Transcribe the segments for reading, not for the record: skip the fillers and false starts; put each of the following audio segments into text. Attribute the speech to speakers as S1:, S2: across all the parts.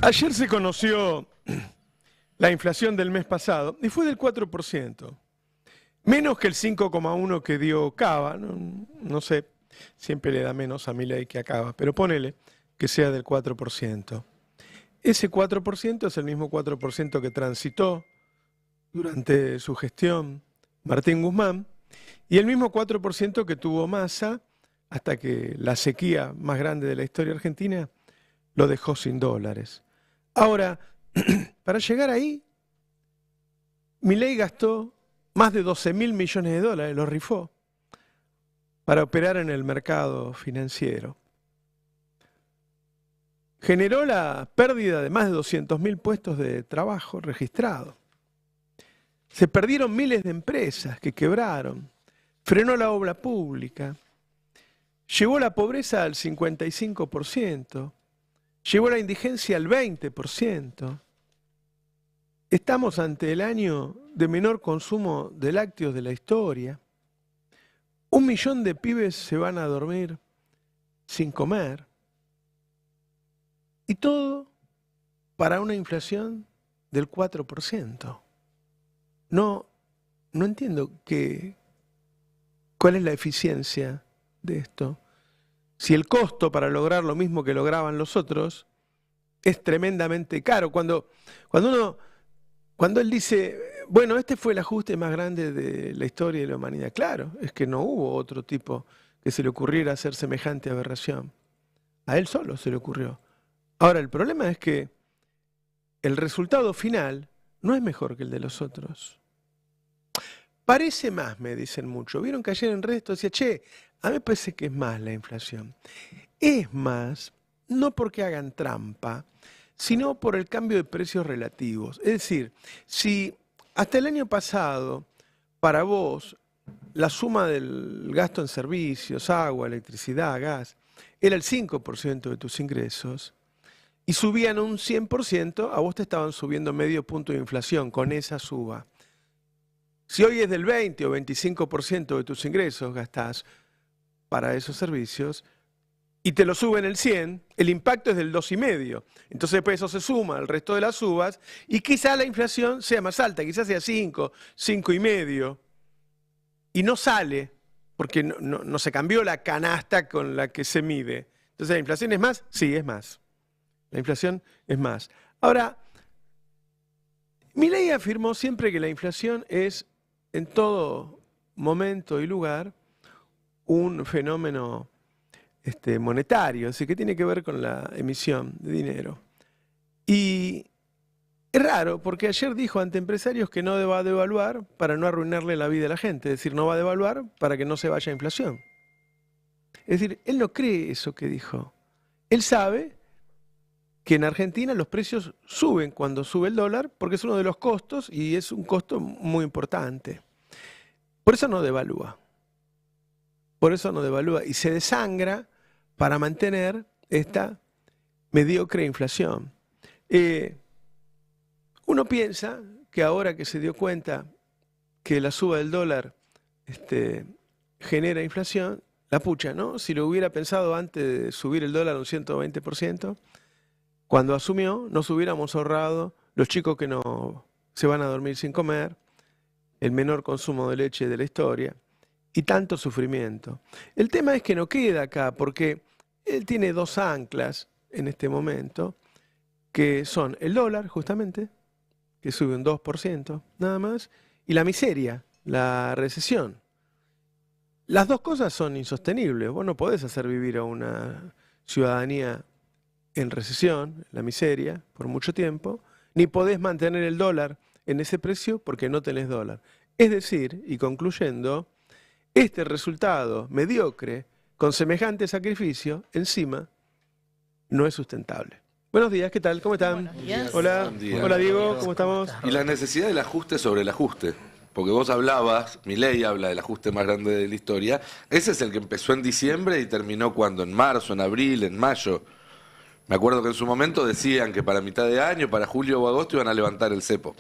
S1: Ayer se conoció la inflación del mes pasado y fue del 4%, menos que el 5,1% que dio Cava. No sé, siempre le da menos a Milei que a Cava, pero ponele que sea del 4%. Ese 4% es el mismo 4% que transitó durante su gestión Martín Guzmán y el mismo 4% que tuvo Massa hasta que la sequía más grande de la historia argentina lo dejó sin dólares. Ahora, para llegar ahí, Milei gastó más de 12.000 millones de dólares, lo rifó, para operar en el mercado financiero. Generó la pérdida de más de 200.000 puestos de trabajo registrados. Se perdieron miles de empresas que quebraron, frenó la obra pública, llevó la pobreza al 55%, llevó la indigencia al 20%. Estamos ante el año de menor consumo de lácteos de la historia. 1 millón de pibes se van a dormir sin comer. Y todo para una inflación del 4%. No entiendo cuál es la eficiencia de esto. Si el costo para lograr lo mismo que lograban los otros es tremendamente caro. Cuando él dice, bueno, este fue el ajuste más grande de la historia de la humanidad. Claro, es que no hubo otro tipo que se le ocurriera hacer semejante aberración. A él solo se le ocurrió. Ahora, el problema es que el resultado final no es mejor que el de los otros. Parece más, me dicen mucho. Vieron que ayer en redes decía, che, a mí me parece que es más la inflación. Es más, no porque hagan trampa, sino por el cambio de precios relativos. Es decir, si hasta el año pasado, para vos, la suma del gasto en servicios, agua, electricidad, gas, era el 5% de tus ingresos, y subían un 100%, a vos te estaban subiendo medio punto de inflación con esa suba. Si hoy es del 20 o 25% de tus ingresos gastás para esos servicios y te lo suben el 100, el impacto es del 2,5. Entonces después eso se suma al resto de las subas y quizá la inflación sea más alta, quizás sea 5, 5,5. Y no sale porque no se cambió la canasta con la que se mide. Entonces, ¿la inflación es más? Sí, es más. La inflación es más. Ahora, Milei afirmó siempre que la inflación es, en todo momento y lugar, un fenómeno monetario, es decir, que tiene que ver con la emisión de dinero. Y es raro, porque ayer dijo ante empresarios que no va a devaluar para no arruinarle la vida a la gente, es decir, no va a devaluar para que no se vaya a inflación. Es decir, él no cree eso que dijo. Él sabe que en Argentina los precios suben cuando sube el dólar, porque es uno de los costos y es un costo muy importante. Por eso no devalúa. Por eso no devalúa y se desangra para mantener esta mediocre inflación. Uno piensa que ahora que se dio cuenta que la suba del dólar genera inflación, la pucha, ¿no? Si lo hubiera pensado antes de subir el dólar a un 120%, cuando asumió, nos hubiéramos ahorrado los chicos que no se van a dormir sin comer, el menor consumo de leche de la historia y tanto sufrimiento. El tema es que no queda acá, porque él tiene dos anclas en este momento, que son el dólar, justamente, que sube un 2%, nada más, y la miseria, la recesión. Las dos cosas son insostenibles. Vos no podés hacer vivir a una ciudadanía en recesión, la miseria, por mucho tiempo, ni podés mantener el dólar en ese precio porque no tenés dólar. Es decir, y concluyendo, este resultado mediocre, con semejante sacrificio, encima, no es sustentable. Buenos días, ¿qué tal? ¿Cómo están?
S2: Buenos días.
S1: Hola,
S3: Buen día.
S1: hola Diego, ¿cómo estamos?
S3: Y la necesidad del ajuste sobre el ajuste. Porque vos hablabas, Milei habla del ajuste más grande de la historia. Ese es el que empezó en diciembre y terminó cuando, en marzo, en abril, en mayo. Me acuerdo que en su momento decían que para mitad de año, para julio o agosto, iban a levantar el cepo.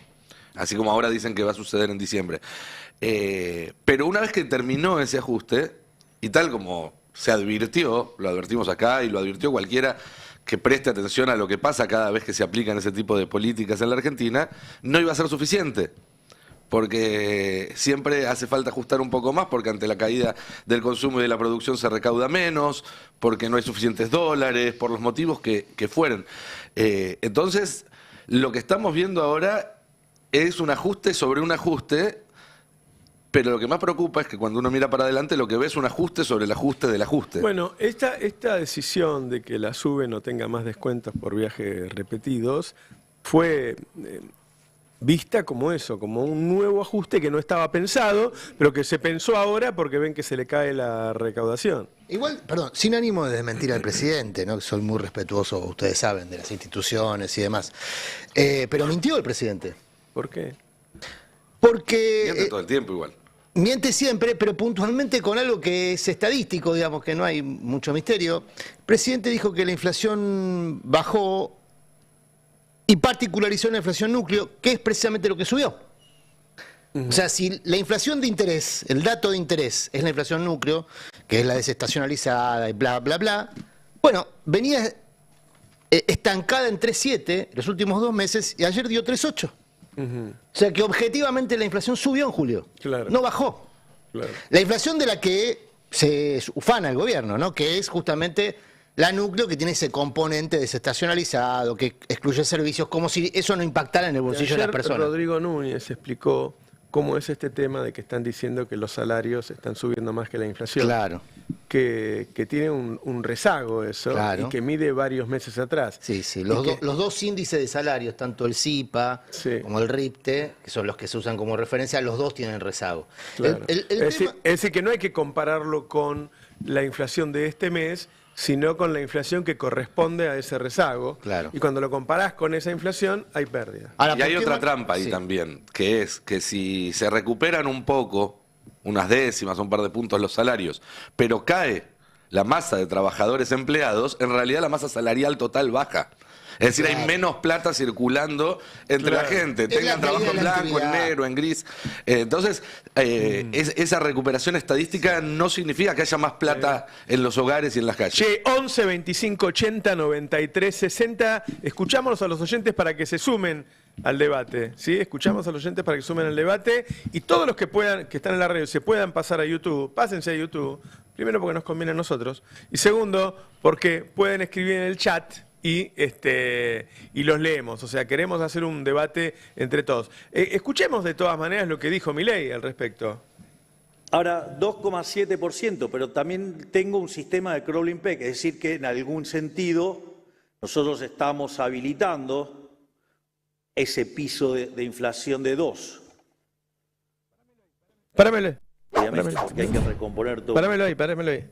S3: Así como ahora dicen que va a suceder en diciembre. Pero una vez que terminó ese ajuste, y tal como se advirtió, lo advertimos acá y lo advirtió cualquiera que preste atención a lo que pasa cada vez que se aplican ese tipo de políticas en la Argentina, no iba a ser suficiente. Porque siempre hace falta ajustar un poco más, porque ante la caída del consumo y de la producción se recauda menos, porque no hay suficientes dólares, por los motivos que fueren. Entonces, lo que estamos viendo ahora es un ajuste sobre un ajuste, pero lo que más preocupa es que cuando uno mira para adelante lo que ve es un ajuste sobre el ajuste del ajuste.
S1: Bueno, esta decisión de que la SUBE no tenga más descuentos por viajes repetidos fue vista como eso, como un nuevo ajuste que no estaba pensado, pero que se pensó ahora porque ven que se le cae la recaudación.
S2: Igual, perdón, sin ánimo de desmentir al presidente, ¿no? Que soy muy respetuoso, ustedes saben, de las instituciones y demás. Pero mintió el presidente.
S1: ¿Por qué?
S2: Porque...
S3: Miente todo el tiempo igual.
S2: Miente siempre, pero puntualmente con algo que es estadístico, digamos, que no hay mucho misterio. El presidente dijo que la inflación bajó y particularizó la inflación núcleo, que es precisamente lo que subió. O sea, si la inflación de interés, el dato de interés, es la inflación núcleo, que es la desestacionalizada y bla, bla, bla, bueno, venía estancada en 3,7 los últimos 2 meses y ayer dio 3,8. O sea que objetivamente la inflación subió en julio,
S1: Claro.
S2: no bajó.
S1: Claro.
S2: La inflación de la que se ufana el gobierno, ¿no? Que es justamente la núcleo, que tiene ese componente desestacionalizado, que excluye servicios, como si eso no impactara en el bolsillo de las
S1: Ayer
S2: personas.
S1: Rodrigo Núñez explicó cómo es este tema de que están diciendo que los salarios están subiendo más que la inflación.
S2: Claro.
S1: Que tiene un rezago eso,
S2: Claro.
S1: y que mide varios meses atrás.
S2: Sí, sí. Los dos índices de salarios, tanto el CIPA
S1: Sí.
S2: como el RIPTE, que son los que se usan como referencia, los dos tienen rezago.
S1: Claro.
S2: El
S1: es
S2: tema-
S1: decir, que no hay que compararlo con la inflación de este mes, sino con la inflación que corresponde a ese rezago.
S2: Claro.
S1: Y cuando lo comparás con esa inflación, hay pérdida.
S2: Ahora,
S3: Y hay
S2: ¿por qué
S3: otra
S2: mal?
S3: trampa ahí
S2: Sí.
S3: también, que es que si se recuperan un poco, unas décimas, un par de puntos los salarios, pero cae la masa de trabajadores empleados, en realidad la masa salarial total baja. Es decir, hay
S2: Claro.
S3: menos plata circulando entre
S1: Claro.
S3: la gente,
S2: Es la
S3: tengan trabajo
S2: caída
S3: en
S2: de la
S3: blanco, en
S2: actividad.
S3: negro, en gris. Entonces, esa recuperación estadística no significa que haya más plata en los hogares y en las calles.
S1: Che, 11 25 80 93 60. Escuchamos a los oyentes para que se sumen al debate, ¿sí? Escuchamos a los oyentes para que se sumen al debate, y todos los que puedan, que están en la radio, se puedan pasar a YouTube, pásense a YouTube. Primero porque nos conviene a nosotros, y segundo porque pueden escribir en el chat y los leemos. O sea, queremos hacer un debate entre todos. Escuchemos de todas maneras lo que dijo Milei al respecto.
S4: Ahora, 2,7%, pero también tengo un sistema de crawling peg, es decir, que en algún sentido nosotros estamos habilitando ese piso de inflación de 2.
S1: Páramelo.
S4: Obviamente, porque hay que recomponer todo.
S1: Páramelo ahí.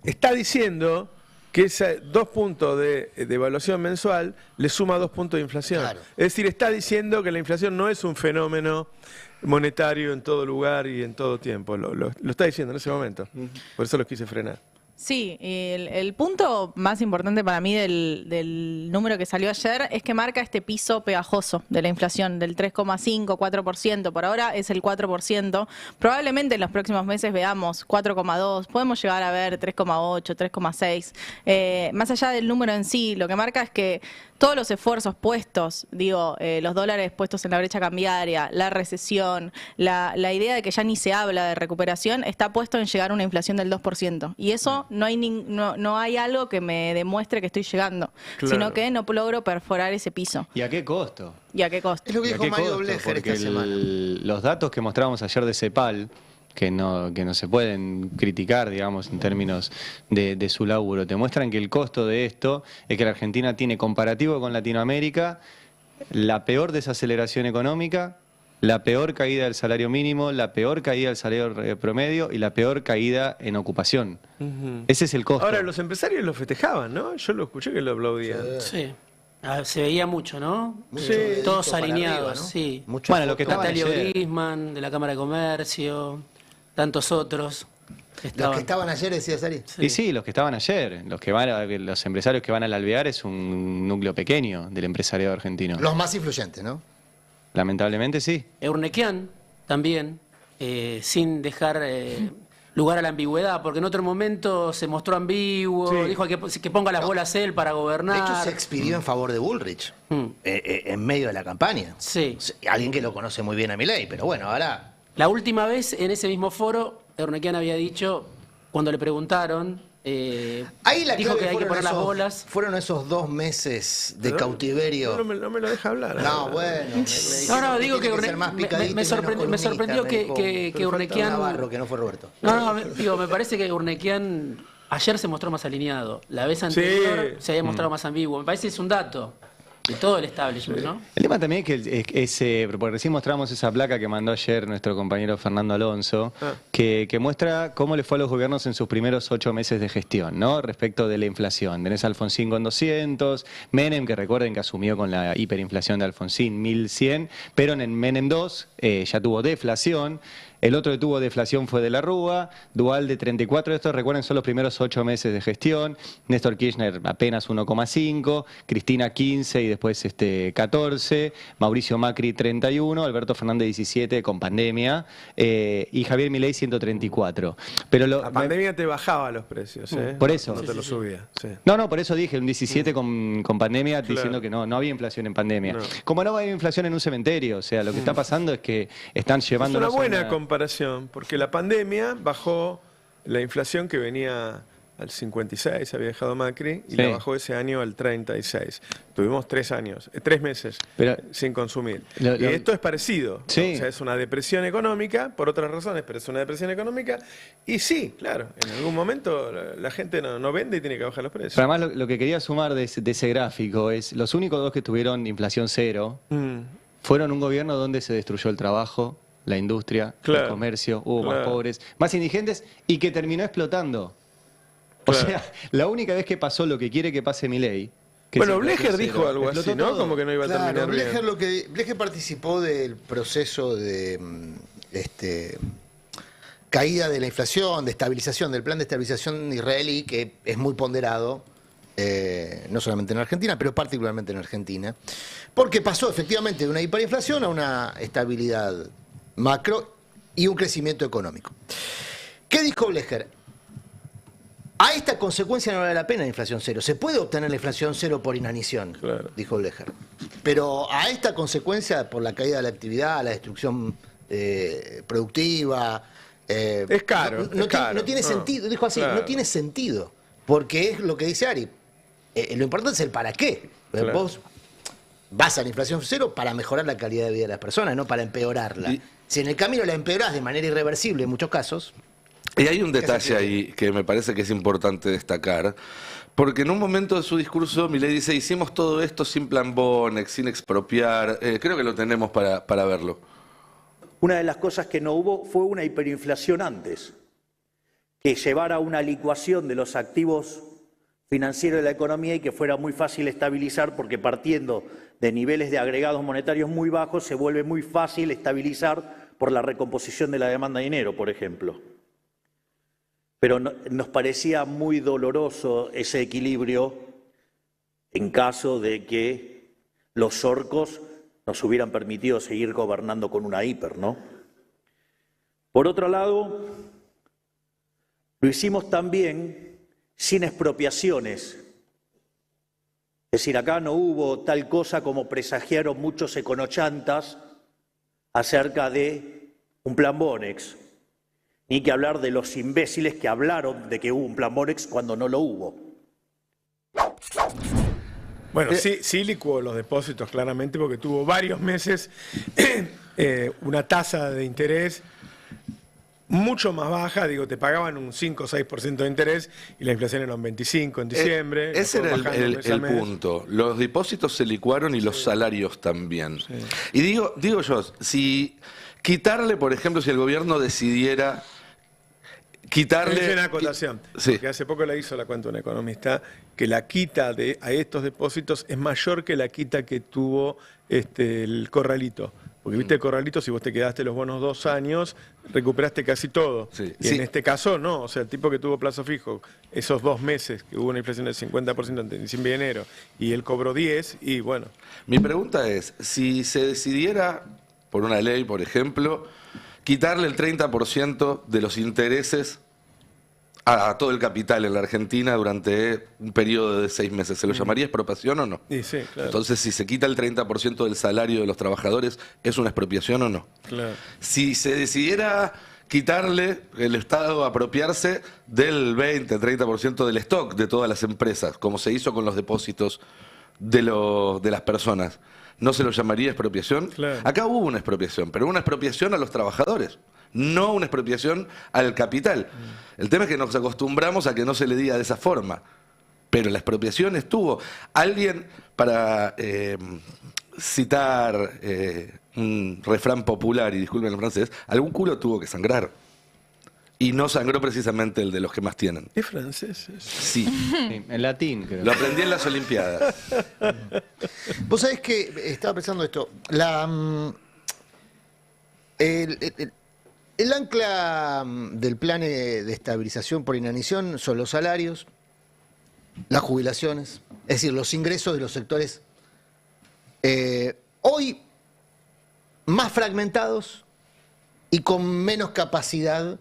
S1: Está diciendo que ese 2 puntos de evaluación mensual le suma 2 puntos de inflación.
S2: Claro.
S1: Es decir, está diciendo que la inflación no es un fenómeno monetario en todo lugar y en todo tiempo. Lo está diciendo en ese momento. Por eso lo quise frenar.
S5: Sí, el punto más importante para mí del número que salió ayer es que marca este piso pegajoso de la inflación del 3,5, 4%. Por ahora es el 4%. Probablemente en los próximos meses veamos 4,2. Podemos llegar a ver 3,8, 3,6. Más allá del número en sí, lo que marca es que todos los esfuerzos puestos, los dólares puestos en la brecha cambiaria, la recesión, la idea de que ya ni se habla de recuperación, está puesto en llegar a una inflación del 2%. Y eso no hay algo que me demuestre que estoy llegando,
S1: Claro.
S5: sino que no logro perforar ese piso.
S6: ¿Y a qué costo?
S5: ¿Y a qué costo?
S2: Es lo que
S6: ¿Y a
S2: dijo
S6: qué
S2: Mario
S6: costo?
S2: Blecher
S6: Porque
S2: esta semana.
S6: los datos que mostrábamos ayer de CEPAL, que no se pueden criticar, digamos, en términos de su laburo, te muestran que el costo de esto es que la Argentina tiene, comparativo con Latinoamérica, la peor desaceleración económica, la peor caída del salario mínimo, la peor caída del salario promedio y la peor caída en ocupación. Ese es el costo.
S1: Ahora, los empresarios lo festejaban, ¿no? Yo lo escuché que lo aplaudían.
S7: Sí. Se veía mucho, ¿no?
S2: Mucho
S1: Sí.
S2: dedito
S7: Todos
S2: para
S7: alineados,
S2: arriba, ¿no?
S7: sí.
S2: Mucho
S6: Bueno, lo que estaban
S7: Natalio
S6: ayer.
S7: Grisman, de la Cámara de Comercio, tantos otros.
S2: Los que estaban ayer, decía Sari.
S6: Y sí, los que estaban ayer, los empresarios que van al Alvear es un núcleo pequeño del empresariado argentino.
S2: Los más influyentes, ¿no?
S6: Lamentablemente sí.
S7: Eurnequian también, sin dejar lugar a la ambigüedad, porque en otro momento se mostró ambiguo,
S1: Sí.
S7: dijo que ponga las bolas él para
S2: De
S7: gobernar.
S2: hecho, se expidió en favor de Bullrich
S7: Mm.
S2: en medio de la campaña.
S7: Sí.
S2: Alguien que lo conoce muy bien a Milei, pero bueno, ahora...
S7: La última vez, en ese mismo foro, Eurnequian había dicho, cuando le preguntaron,
S2: Ahí la
S7: dijo
S2: clave
S7: que hay que poner las bolas.
S2: fueron esos 2 meses de cautiverio.
S1: No me lo deja hablar.
S2: No, bueno.
S7: No, digo que me
S2: sorprendió
S7: que Eurnequian...
S2: Navarro, que no fue Roberto.
S7: No, me parece que Eurnequian ayer se mostró más alineado. La vez anterior se había mostrado más ambiguo. Me parece que es un dato de todo el establishment, ¿no?
S6: El tema también es que porque recién mostramos esa placa que mandó ayer nuestro compañero Fernando Alonso, que muestra cómo le fue a los gobiernos en sus primeros 8 meses de gestión, ¿no? Respecto de la inflación. Tenés a Alfonsín con 200, Menem, que recuerden que asumió con la hiperinflación de Alfonsín, 1100, pero en Menem 2 ya tuvo deflación. El otro que tuvo deflación fue de la Rúa, Duhalde 34, estos recuerden son los primeros 8 meses de gestión, Néstor Kirchner apenas 1,5, Cristina 15 y después 14, Mauricio Macri 31, Alberto Fernández 17 con pandemia y Javier Milei 134. Pero
S1: La pandemia te bajaba los precios, ¿eh?
S6: Por eso.
S1: No te lo subía. Sí.
S6: No, por eso dije un 17 con pandemia, diciendo que no había inflación en pandemia.
S1: No.
S6: Como no había inflación en un cementerio, o sea, lo que está pasando es que están llevando...
S1: Es una buena comparación, porque la pandemia bajó la inflación que venía al 56, había dejado Macri, y
S6: Sí.
S1: la bajó ese año al 36. Tuvimos 3 meses
S6: Pero-
S1: sin consumir.
S6: Lo-
S1: Y esto es parecido. ¿no?
S6: Sí.
S1: O sea, es una depresión económica, por otras razones, pero es una depresión económica. Y sí, claro, en algún momento la gente no vende y tiene que bajar los precios.
S6: Pero además lo que quería sumar de ese gráfico es los únicos 2 que tuvieron inflación cero fueron un gobierno donde se destruyó el trabajo, la industria,
S1: Claro,
S6: el comercio, hubo más
S1: claro.
S6: pobres, más indigentes y que terminó explotando. O
S1: Claro.
S6: sea, la única vez que pasó lo que quiere que pase Milei. que
S1: Bueno,
S6: es inflación
S1: Blecher
S6: cero,
S1: dijo algo así,
S6: explotó
S1: ¿no?
S6: todo.
S1: Como que no iba a
S2: Claro,
S1: terminar bien.
S2: Blecher participó del proceso de caída de la inflación, de estabilización, del plan de estabilización israelí, que es muy ponderado, no solamente en Argentina, pero particularmente en Argentina, porque pasó efectivamente de una hiperinflación a una estabilidad macro y un crecimiento económico. ¿Qué dijo Blecher? A esta consecuencia no vale la pena la inflación cero. Se puede obtener la inflación cero por inanición,
S1: Claro.
S2: dijo Blecher. Pero a esta consecuencia, por la caída de la actividad, la destrucción productiva...
S1: Es caro, es caro.
S2: No tiene
S1: No,
S2: sentido, dijo así,
S1: claro.
S2: no tiene sentido. Porque es lo que dice Ari. Lo importante es el para qué.
S1: Claro.
S2: Vos vas a la inflación cero para mejorar la calidad de vida de las personas, no para empeorarla.
S3: Y-
S2: Si en el camino la empeorás de manera irreversible en muchos casos...
S3: Y hay un detalle ahí que me parece que es importante destacar, porque en un momento de su discurso Milei dice, hicimos todo esto sin plan Bonex, sin expropiar, creo que lo tenemos para verlo.
S4: Una de las cosas que no hubo fue una hiperinflación antes, que llevara a una licuación de los activos financieros de la economía y que fuera muy fácil estabilizar, porque partiendo de niveles de agregados monetarios muy bajos se vuelve muy fácil estabilizar por la recomposición de la demanda de dinero, por ejemplo. Pero nos parecía muy doloroso ese equilibrio en caso de que los orcos nos hubieran permitido seguir gobernando con una hiper, ¿no? Por otro lado, lo hicimos también sin expropiaciones. Es decir, acá no hubo tal cosa como presagiaron muchos econochantas acerca de un plan Bonex, ni que hablar de los imbéciles que hablaron de que hubo un plan Bonex cuando no lo hubo.
S1: Bueno, sí licuó los depósitos claramente porque tuvo varios meses una tasa de interés mucho más baja, digo, te pagaban un 5 o 6% de interés y la inflación era un 25 en diciembre.
S3: Ese
S1: fue
S3: era
S1: bajando mes a
S3: el
S1: mes.
S3: punto. Los depósitos se licuaron y los salarios también. Y digo yo, si quitarle, por ejemplo, si el gobierno decidiera quitarle...
S1: Hice una acotación,
S3: Sí.
S1: que hace poco la hizo la cuenta un economista, que la quita a estos depósitos es mayor que la quita que tuvo el corralito. Porque viste el corralito, si vos te quedaste los buenos 2 años, recuperaste casi todo.
S3: Sí.
S1: Y en este caso no, o sea, el tipo que tuvo plazo fijo, esos 2 meses que hubo una inflación del 50% entre diciembre y enero, y él cobró 10, y bueno,
S3: Mi pregunta es, si se decidiera, por una ley, por ejemplo, quitarle el 30% de los intereses a todo el capital en la Argentina durante un periodo de 6 meses. ¿Se lo llamaría expropiación o no?
S1: Y sí, claro.
S3: Entonces, si se quita el 30% del salario de los trabajadores, ¿es una expropiación o no?
S1: Claro.
S3: Si se decidiera quitarle el Estado, apropiarse del 20-30% del stock de todas las empresas, como se hizo con los depósitos de las personas, ¿no se lo llamaría expropiación?
S1: Claro.
S3: Acá hubo una expropiación, pero una expropiación a los trabajadores, no una expropiación al capital. El tema es que nos acostumbramos a que no se le diga de esa forma, pero la expropiación estuvo. Alguien, para citar un refrán popular, y disculpen el francés, algún culo tuvo que sangrar. Y no sangró precisamente el de los que más tienen.
S1: ¿Es francés?
S3: Sí.
S6: Sí, en latín, creo.
S3: Lo aprendí en las Olimpiadas.
S2: Vos sabés que estaba pensando esto. El ancla del plan de estabilización por inanición son los salarios, las jubilaciones, es decir, los ingresos de los sectores hoy más fragmentados y con menos capacidad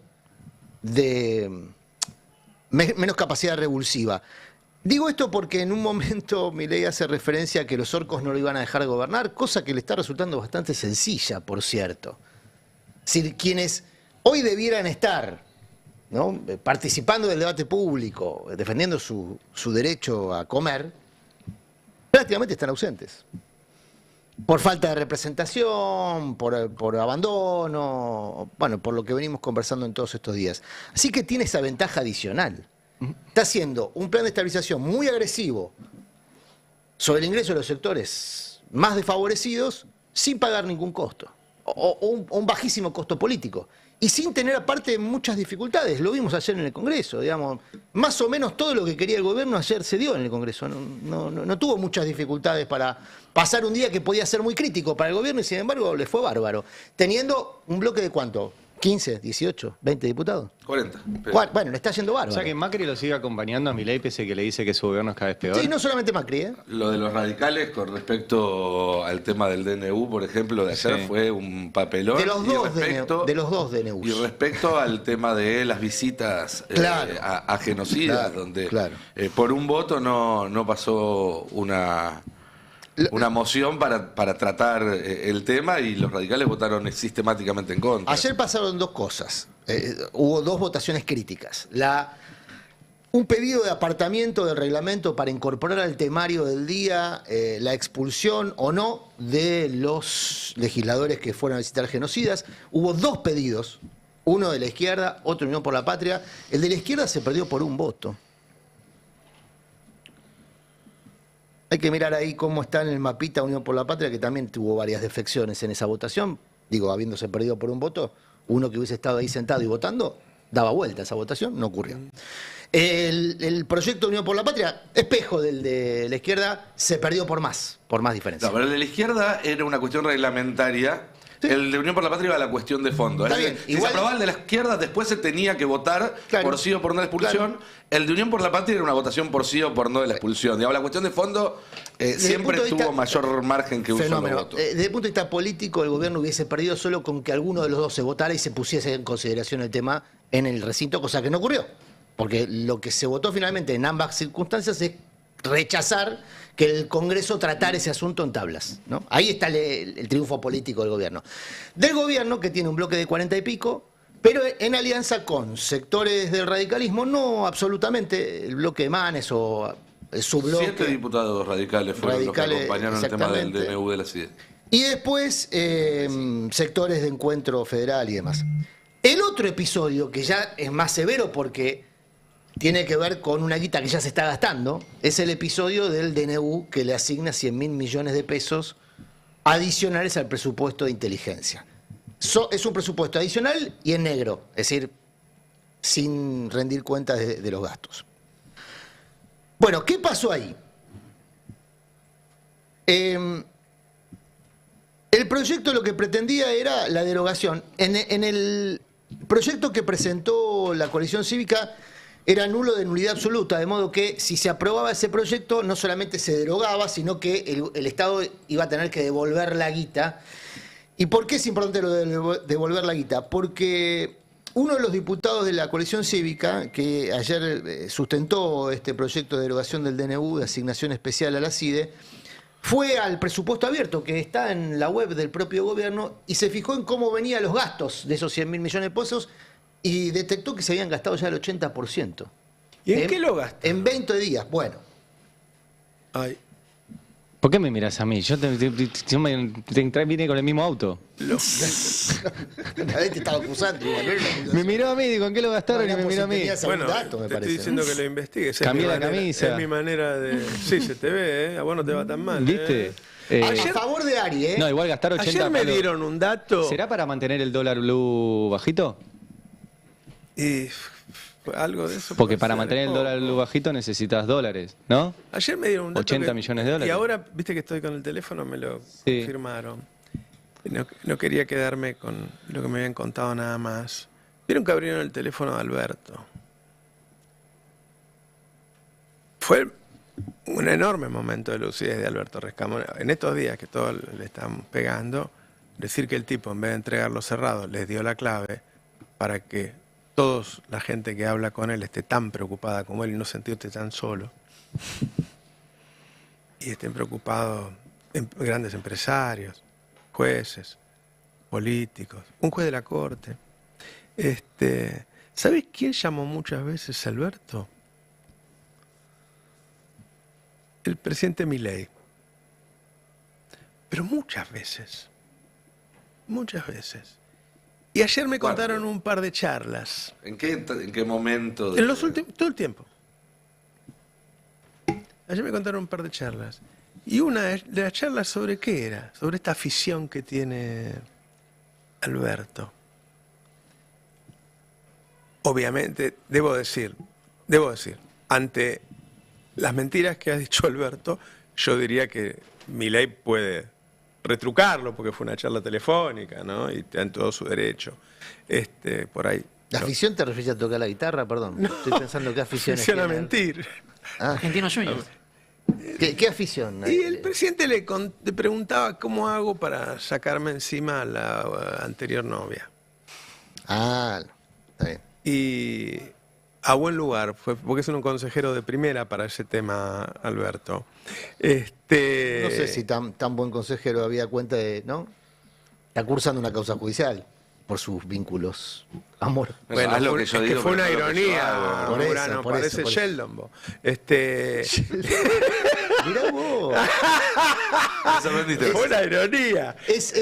S2: revulsiva. Digo esto porque en un momento Milei hace referencia a que los orcos no lo iban a dejar gobernar, cosa que le está resultando bastante sencilla, por cierto. Es decir, quienes hoy debieran estar, ¿no?, participando del debate público, defendiendo su derecho a comer, prácticamente están ausentes. Por falta de representación, por abandono, bueno, por lo que venimos conversando en todos estos días. Así que tiene esa ventaja adicional. Está haciendo un plan de estabilización muy agresivo sobre el ingreso de los sectores más desfavorecidos sin pagar ningún costo, o un bajísimo costo político. Y sin tener aparte muchas dificultades. Lo vimos ayer en el Congreso, digamos. Más o menos todo lo que quería el gobierno ayer se dio en el Congreso. No tuvo muchas dificultades para pasar un día que podía ser muy crítico para el gobierno y sin embargo le fue bárbaro. Teniendo un bloque de ¿cuánto? 15, 18, 20 diputados.
S3: 40.
S2: Bueno, le está yendo bárbaro.
S6: O sea que Macri lo sigue acompañando a Milei pese que le dice que su gobierno es cada vez peor.
S2: Sí, no solamente Macri, ¿eh?
S3: Lo de los radicales con respecto al tema del DNU, por ejemplo, de ayer
S6: Sí.
S3: fue un papelón.
S2: De los dos
S3: y
S2: de los dos DNUs.
S3: Y respecto al tema de las visitas
S2: Claro.
S3: a genocidas,
S2: Claro,
S3: donde
S2: claro.
S3: por un voto no pasó una moción para tratar el tema y los radicales votaron sistemáticamente en contra.
S2: Ayer pasaron dos cosas. Hubo dos votaciones críticas. Un pedido de apartamiento del reglamento para incorporar al temario del día la expulsión o no de los legisladores que fueron a visitar genocidas. Hubo dos pedidos, uno de la izquierda, otro de Unión por la Patria. El de la izquierda se perdió por un voto. Hay que mirar ahí cómo está en el mapita Unión por la Patria, que también tuvo varias defecciones en esa votación. Digo, habiéndose perdido por un voto, uno que hubiese estado ahí sentado y votando, daba vuelta a esa votación, no ocurrió. El proyecto Unión por la Patria, espejo del de la izquierda, se perdió por más diferencia.
S3: No, pero el de la izquierda era una cuestión reglamentaria.
S2: Sí.
S3: El de Unión por la Patria iba a la cuestión de fondo.
S2: Está
S3: Es
S2: bien,
S3: decir, si
S2: igual-
S3: se aprobaba el de la izquierda, después se tenía que votar
S2: Claro,
S3: por sí o por no la expulsión.
S2: claro.
S3: El de Unión por la Patria era una votación por sí o por no de la expulsión. Digamos, la cuestión de fondo
S2: Desde el
S3: siempre
S2: punto de
S3: tuvo
S2: vista-
S3: mayor margen que un solo
S2: Fenómeno.
S3: voto.
S2: Desde el punto de vista político, el gobierno hubiese perdido solo con que alguno de los dos se votara y se pusiese en consideración el tema en el recinto, cosa que no ocurrió. Porque lo que se votó finalmente en ambas circunstancias es rechazar que el Congreso tratara ese asunto en tablas, ¿no? Ahí está el triunfo político del gobierno. Del gobierno, que tiene un bloque de 40 y pico, pero en alianza con sectores del radicalismo, no absolutamente el bloque de Manes o su bloque.
S3: 7 diputados radicales fueron
S2: Radicales,
S3: los que acompañaron el tema del
S2: exactamente.
S3: DNU de la CIDE.
S2: Y después sectores de Encuentro Federal y demás. El otro episodio, que ya es más severo porque tiene que ver con una guita que ya se está gastando, es el episodio del DNU que le asigna 100.000 millones de pesos adicionales al presupuesto de inteligencia. Es un presupuesto adicional y en negro, es decir, sin rendir cuentas de los gastos. Bueno, ¿qué pasó ahí? El proyecto lo que pretendía era la derogación. En el proyecto que presentó la coalición cívica era nulo de nulidad absoluta, de modo que si se aprobaba ese proyecto no solamente se derogaba, sino que el Estado iba a tener que devolver la guita. ¿Y por qué es importante lo de devolver la guita? Porque uno de los diputados de la coalición cívica, que ayer sustentó este proyecto de derogación del DNU, de asignación especial a la CIDE, fue al presupuesto abierto, que está en la web del propio gobierno, y se fijó en cómo venían los gastos de esos 100.000 millones de pesos y detectó que se habían gastado ya el 80%.
S1: ¿Y en qué lo gasta?
S2: En 20 días. Bueno.
S1: Ay,
S6: ¿Por qué me miras a mí? Yo vine con el mismo auto.
S2: Una vez te estaba acusando.
S6: Me miró a mí, digo, ¿en qué lo gastaron? Y me miró a mí.
S1: bueno,
S2: dato, me
S1: te
S2: parece,
S1: estoy diciendo
S2: ¿no?
S1: que lo investigues.
S6: Cambié la camisa.
S1: Es mi manera de... Sí, se te ve, ¿eh? A vos no te va tan mal.
S6: ¿Viste?
S2: A favor de Ari, ¿eh?
S6: No, igual gastar 80
S1: Ayer me
S6: palos.
S1: dieron un dato...
S6: ¿Será para mantener el dólar blue bajito?
S1: Y algo de eso.
S6: Porque
S1: puede
S6: para
S1: ser,
S6: mantener el dólar blue bajito necesitas dólares, ¿no?
S1: Ayer me dieron un dato
S6: 80 millones de dólares.
S1: Y ahora, viste que estoy con el teléfono, me lo
S6: Sí.
S1: confirmaron. No quería quedarme con lo que me habían contado nada más. Vieron que abrieron el teléfono de Alberto. Fue un enorme momento de lucidez de Alberto Rescamón. En estos días que todos le están pegando, decir que el tipo, en vez de entregarlo cerrado, les dio la clave para que toda la gente que habla con él esté tan preocupada como él y no sentirte tan solo. Y estén preocupados grandes empresarios, jueces, políticos, un juez de la corte. ¿Sabes quién llamó muchas veces a Alberto? El presidente Milei. Pero muchas veces. Muchas veces. Y ayer me
S3: ¿Cuándo?
S1: contaron un par de charlas.
S3: ¿En qué momento?
S1: En los últimos, todo el tiempo. Ayer me contaron un par de charlas. Y una de las charlas, ¿sobre qué era? Sobre esta afición que tiene Alberto. Obviamente, debo decir, ante las mentiras que ha dicho Alberto, yo diría que Milei puede retrucarlo, porque fue una charla telefónica, ¿no? Y está en todo su derecho. Por ahí.
S2: ¿La afición te refieres a tocar la guitarra? Perdón, estoy pensando qué afición es.
S1: Afición a mentir.
S2: Ah,
S7: Argentino Junior.
S2: ¿qué afición?
S1: Y el presidente le preguntaba cómo hago para sacarme encima a la anterior novia.
S2: Ah, está bien.
S1: Y a buen lugar, porque es un consejero de primera para ese tema, Alberto.
S2: No sé si tan buen consejero había cuenta de, ¿no? Está cursando una causa judicial por sus vínculos. Amor.
S1: Bueno,
S3: haz lo que yo
S1: es que
S3: digo,
S1: fue
S3: pero
S1: una
S3: no lo que yo
S1: ironía,
S3: hago.
S2: Por eso,
S1: Urano,
S2: por
S1: parece
S2: eso, por eso.
S1: Sheldon.
S2: Mirá vos.
S3: Eso aprendiste.
S1: Fue una ironía.
S2: Es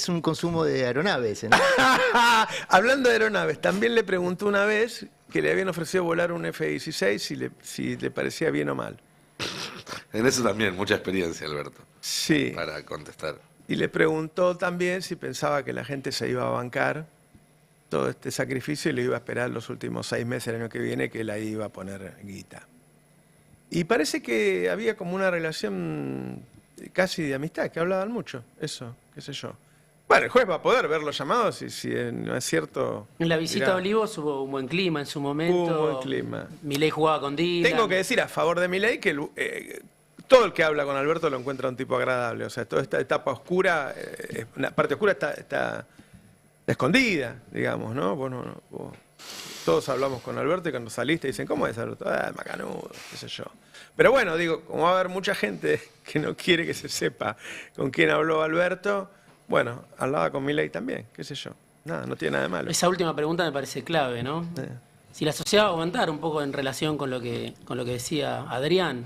S2: un consumo de aeronaves, ¿no?
S1: Hablando de aeronaves, también le preguntó una vez que le habían ofrecido volar un F-16 si le parecía bien o mal.
S3: En eso también, mucha experiencia, Alberto,
S1: Sí.
S3: para contestar.
S1: Y le preguntó también si pensaba que la gente se iba a bancar todo este sacrificio y le iba a esperar los últimos 6 meses del año que viene que él ahí iba a poner guita. Y parece que había como una relación casi de amistad, que hablaban mucho, eso, qué sé yo. Bueno, el juez va a poder ver los llamados y si no es cierto...
S7: En la visita
S1: dirá,
S7: a Olivos hubo un buen clima en su momento.
S1: Hubo un buen clima.
S7: Milei jugaba con Dylan.
S1: Tengo que decir a favor de Milei que todo el que habla con Alberto lo encuentra un tipo agradable. O sea, toda esta etapa oscura, una parte oscura está escondida, digamos, ¿no? Bueno, todos hablamos con Alberto y cuando saliste dicen, ¿cómo es Alberto? Macanudo, qué sé yo. Pero bueno, digo, como va a haber mucha gente que no quiere que se sepa con quién habló Alberto, bueno, hablaba con Milei también, qué sé yo. Nada, no tiene nada de malo.
S7: Esa última pregunta me parece clave, ¿no? Si la sociedad va a aguantar un poco en relación con lo que decía Adrián.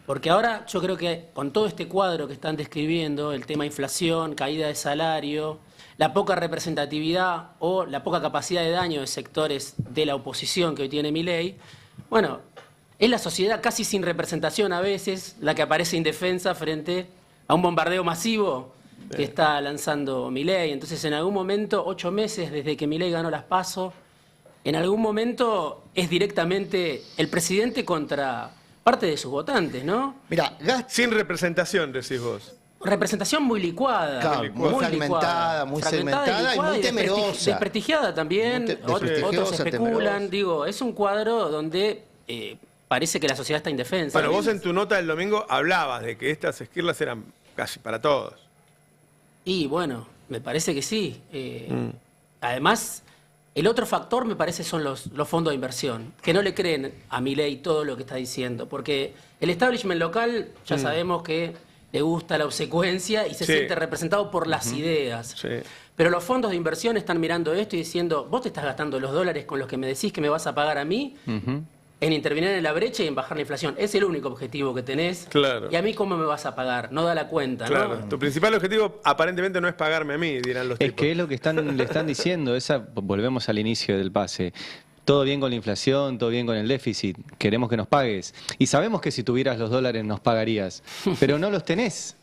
S7: Porque ahora yo creo que con todo este cuadro que están describiendo, el tema inflación, caída de salario, la poca representatividad o la poca capacidad de daño de sectores de la oposición que hoy tiene Milei, bueno, es la sociedad casi sin representación a veces la que aparece indefensa frente a un bombardeo masivo que está lanzando Milei. Entonces, en algún momento, 8 meses desde que Milei ganó las PASO, en algún momento es directamente el presidente contra parte de sus votantes, ¿no?
S2: Mira,
S1: Sin representación, decís vos.
S7: Representación muy licuada.
S2: Claro, muy fragmentada, muy segmentada y muy temerosa.
S7: Desprestigiada también. Otros
S2: desprestigiosa,
S7: especulan.
S2: temerosa.
S7: Digo, es un cuadro donde parece que la sociedad está indefensa.
S1: Bueno, vos en tu nota del domingo hablabas de que estas esquirlas eran casi para todos.
S7: Y bueno, me parece que sí. además, el otro factor me parece son los fondos de inversión, que no le creen a Milei todo lo que está diciendo, porque el establishment local ya sabemos que le gusta la obsecuencia y se siente representado por las ideas.
S1: Sí.
S7: Pero los fondos de inversión están mirando esto y diciendo, vos te estás gastando los dólares con los que me decís que me vas a pagar a mí en intervenir en la brecha y en bajar la inflación. Es el único objetivo que tenés.
S1: Claro.
S7: ¿Y a mí cómo me vas a pagar? No da la cuenta,
S1: Claro,
S7: ¿no?
S1: tu principal objetivo aparentemente no es pagarme a mí, dirán los
S6: Es
S1: tipos.
S6: que es lo que le están diciendo, volvemos al inicio del pase. Todo bien con la inflación, todo bien con el déficit, queremos que nos pagues. Y sabemos que si tuvieras los dólares nos pagarías, pero no los tenés.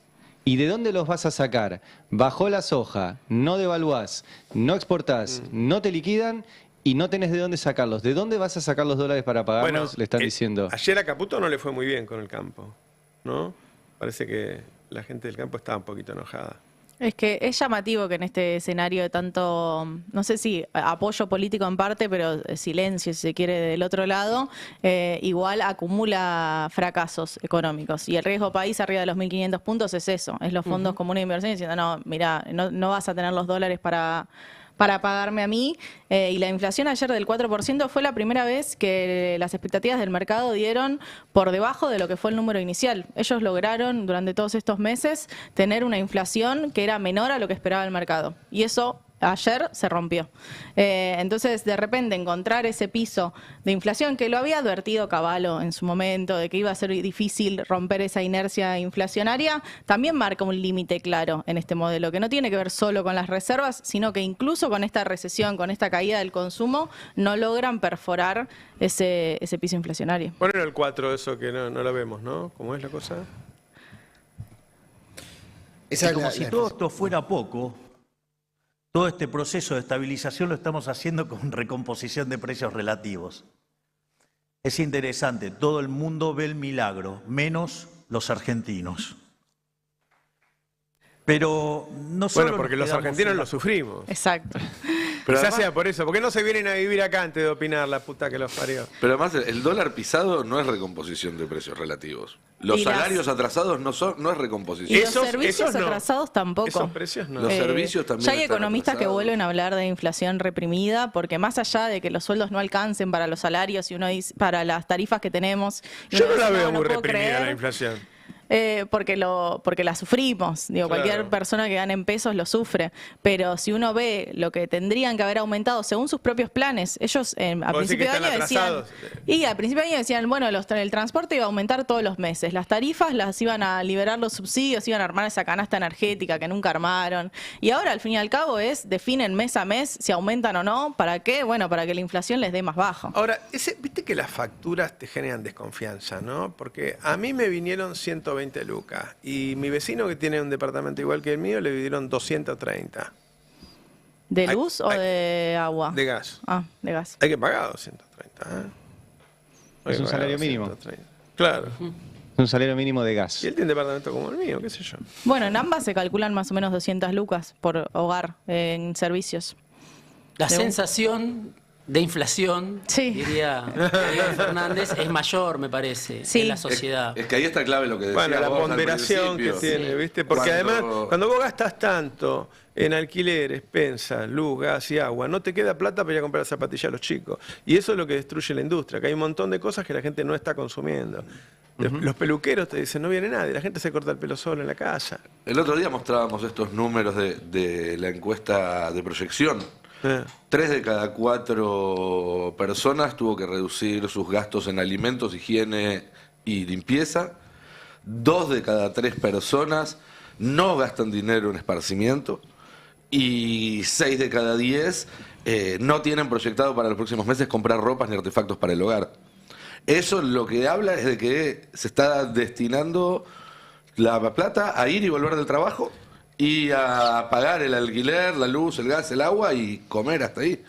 S6: ¿Y de dónde los vas a sacar? Bajó la soja, no devaluás, no exportás, no te liquidan y no tenés de dónde sacarlos. ¿De dónde vas a sacar los dólares para pagarnos? Le están diciendo.
S1: Ayer a Caputo no le fue muy bien con el campo, ¿no? Parece que la gente del campo estaba un poquito enojada.
S5: Es que es llamativo que en este escenario de tanto, no sé si apoyo político en parte, pero silencio, si se quiere, del otro lado, igual acumula fracasos económicos. Y el riesgo país arriba de los 1.500 puntos es eso, es los fondos comunes de inversión diciendo, no, mira, no vas a tener los dólares para pagarme a mí. Y la inflación ayer del 4% fue la primera vez que las expectativas del mercado dieron por debajo de lo que fue el número inicial. Ellos lograron durante todos estos meses tener una inflación que era menor a lo que esperaba el mercado. Y eso ayer se rompió. Entonces, de repente, encontrar ese piso de inflación, que lo había advertido Cavallo en su momento, de que iba a ser difícil romper esa inercia inflacionaria, también marca un límite claro en este modelo, que no tiene que ver solo con las reservas, sino que incluso con esta recesión, con esta caída del consumo, no logran perforar ese piso inflacionario.
S1: Poner el 4, eso que no lo vemos, ¿no? ¿Cómo es la cosa?
S2: Esa
S4: Y como
S2: es
S4: si
S2: la
S4: todo esto fuera poco, todo este proceso de estabilización lo estamos haciendo con recomposición de precios relativos. Es interesante, todo el mundo ve el milagro, menos los argentinos. Pero no solo
S1: Bueno, porque
S4: nos
S1: los
S4: quedamos
S1: argentinos
S4: en la-
S1: lo sufrimos.
S5: Exacto.
S3: Pero
S1: Quizás
S3: además,
S1: sea por eso. ¿Por qué no se vienen a vivir acá antes de opinar, la puta que los parió?
S3: pero además el dólar pisado no es recomposición de precios relativos. Los
S5: Y las-
S3: salarios atrasados no es
S5: Y
S3: recomposición.
S5: los servicios
S1: no.
S5: atrasados tampoco.
S1: Esos precios no.
S3: Los servicios también
S5: Ya hay
S3: están
S5: economistas que
S3: atrasados.
S5: vuelven a hablar de inflación reprimida, porque más allá de que los sueldos no alcancen para los salarios y uno dice, para las tarifas que tenemos, y
S1: Yo
S5: uno
S1: no la
S5: dice,
S1: veo muy
S5: puedo
S1: reprimida
S5: creer,
S1: la inflación.
S5: porque la sufrimos. Digo,
S1: Claro.
S5: cualquier persona que gane en pesos lo sufre. Pero si uno ve lo que tendrían que haber aumentado según sus propios planes, ellos a
S1: ¿Vos decís
S5: principio
S1: que
S5: de año
S1: están
S5: decían.
S1: atrasados?
S5: Y al principio de año decían, bueno, el transporte iba a aumentar todos los meses. Las tarifas las iban a liberar los subsidios, iban a armar esa canasta energética que nunca armaron. Y ahora, al fin y al cabo, definen mes a mes si aumentan o no. ¿Para qué? Bueno, para que la inflación les dé más bajo.
S1: Ahora, viste que las facturas te generan desconfianza, ¿no? Porque a mí me vinieron 120 lucas y mi vecino que tiene un departamento igual que el mío le vinieron 230
S5: ¿De
S1: Hay-
S5: luz o
S1: hay-
S5: de agua?
S1: de gas.
S5: Ah, de gas.
S1: Hay que pagar 230, ¿eh? Hay
S6: Es
S1: que
S6: un
S1: pagar
S6: salario mínimo.
S1: 230. Claro.
S6: Un salario mínimo de gas.
S1: Y él tiene un departamento como el mío, qué sé yo.
S5: Bueno, en ambas se calculan más o menos 200 lucas por hogar en servicios.
S7: La
S5: De un-
S7: sensación de inflación,
S5: Sí.
S7: diría Fernández, es mayor, me parece,
S5: Sí.
S7: en la sociedad.
S3: Es que ahí está clave lo que decías
S1: Bueno, la
S3: vos al
S1: ponderación que
S3: principio.
S1: tiene,
S7: Sí.
S1: ¿viste? Porque
S3: Cuando-
S1: además, cuando vos gastas tanto en alquiler, expensas, luz, gas y agua, no te queda plata para ir a comprar zapatillas a los chicos. Y eso es lo que destruye la industria, que hay un montón de cosas que la gente no está consumiendo. Los peluqueros te dicen, no viene nadie, la gente se corta el pelo solo en la casa.
S3: El otro día mostrábamos estos números de la encuesta de proyección. 3 de cada 4 personas tuvo que reducir sus gastos en alimentos, higiene y limpieza. 2 de cada 3 personas no gastan dinero en esparcimiento. Y 6 de cada 10 no tienen proyectado para los próximos meses comprar ropas ni artefactos para el hogar. Eso lo que habla es de que se está destinando la plata a ir y volver del trabajo y a pagar el alquiler, la luz, el gas, el agua y comer hasta ahí.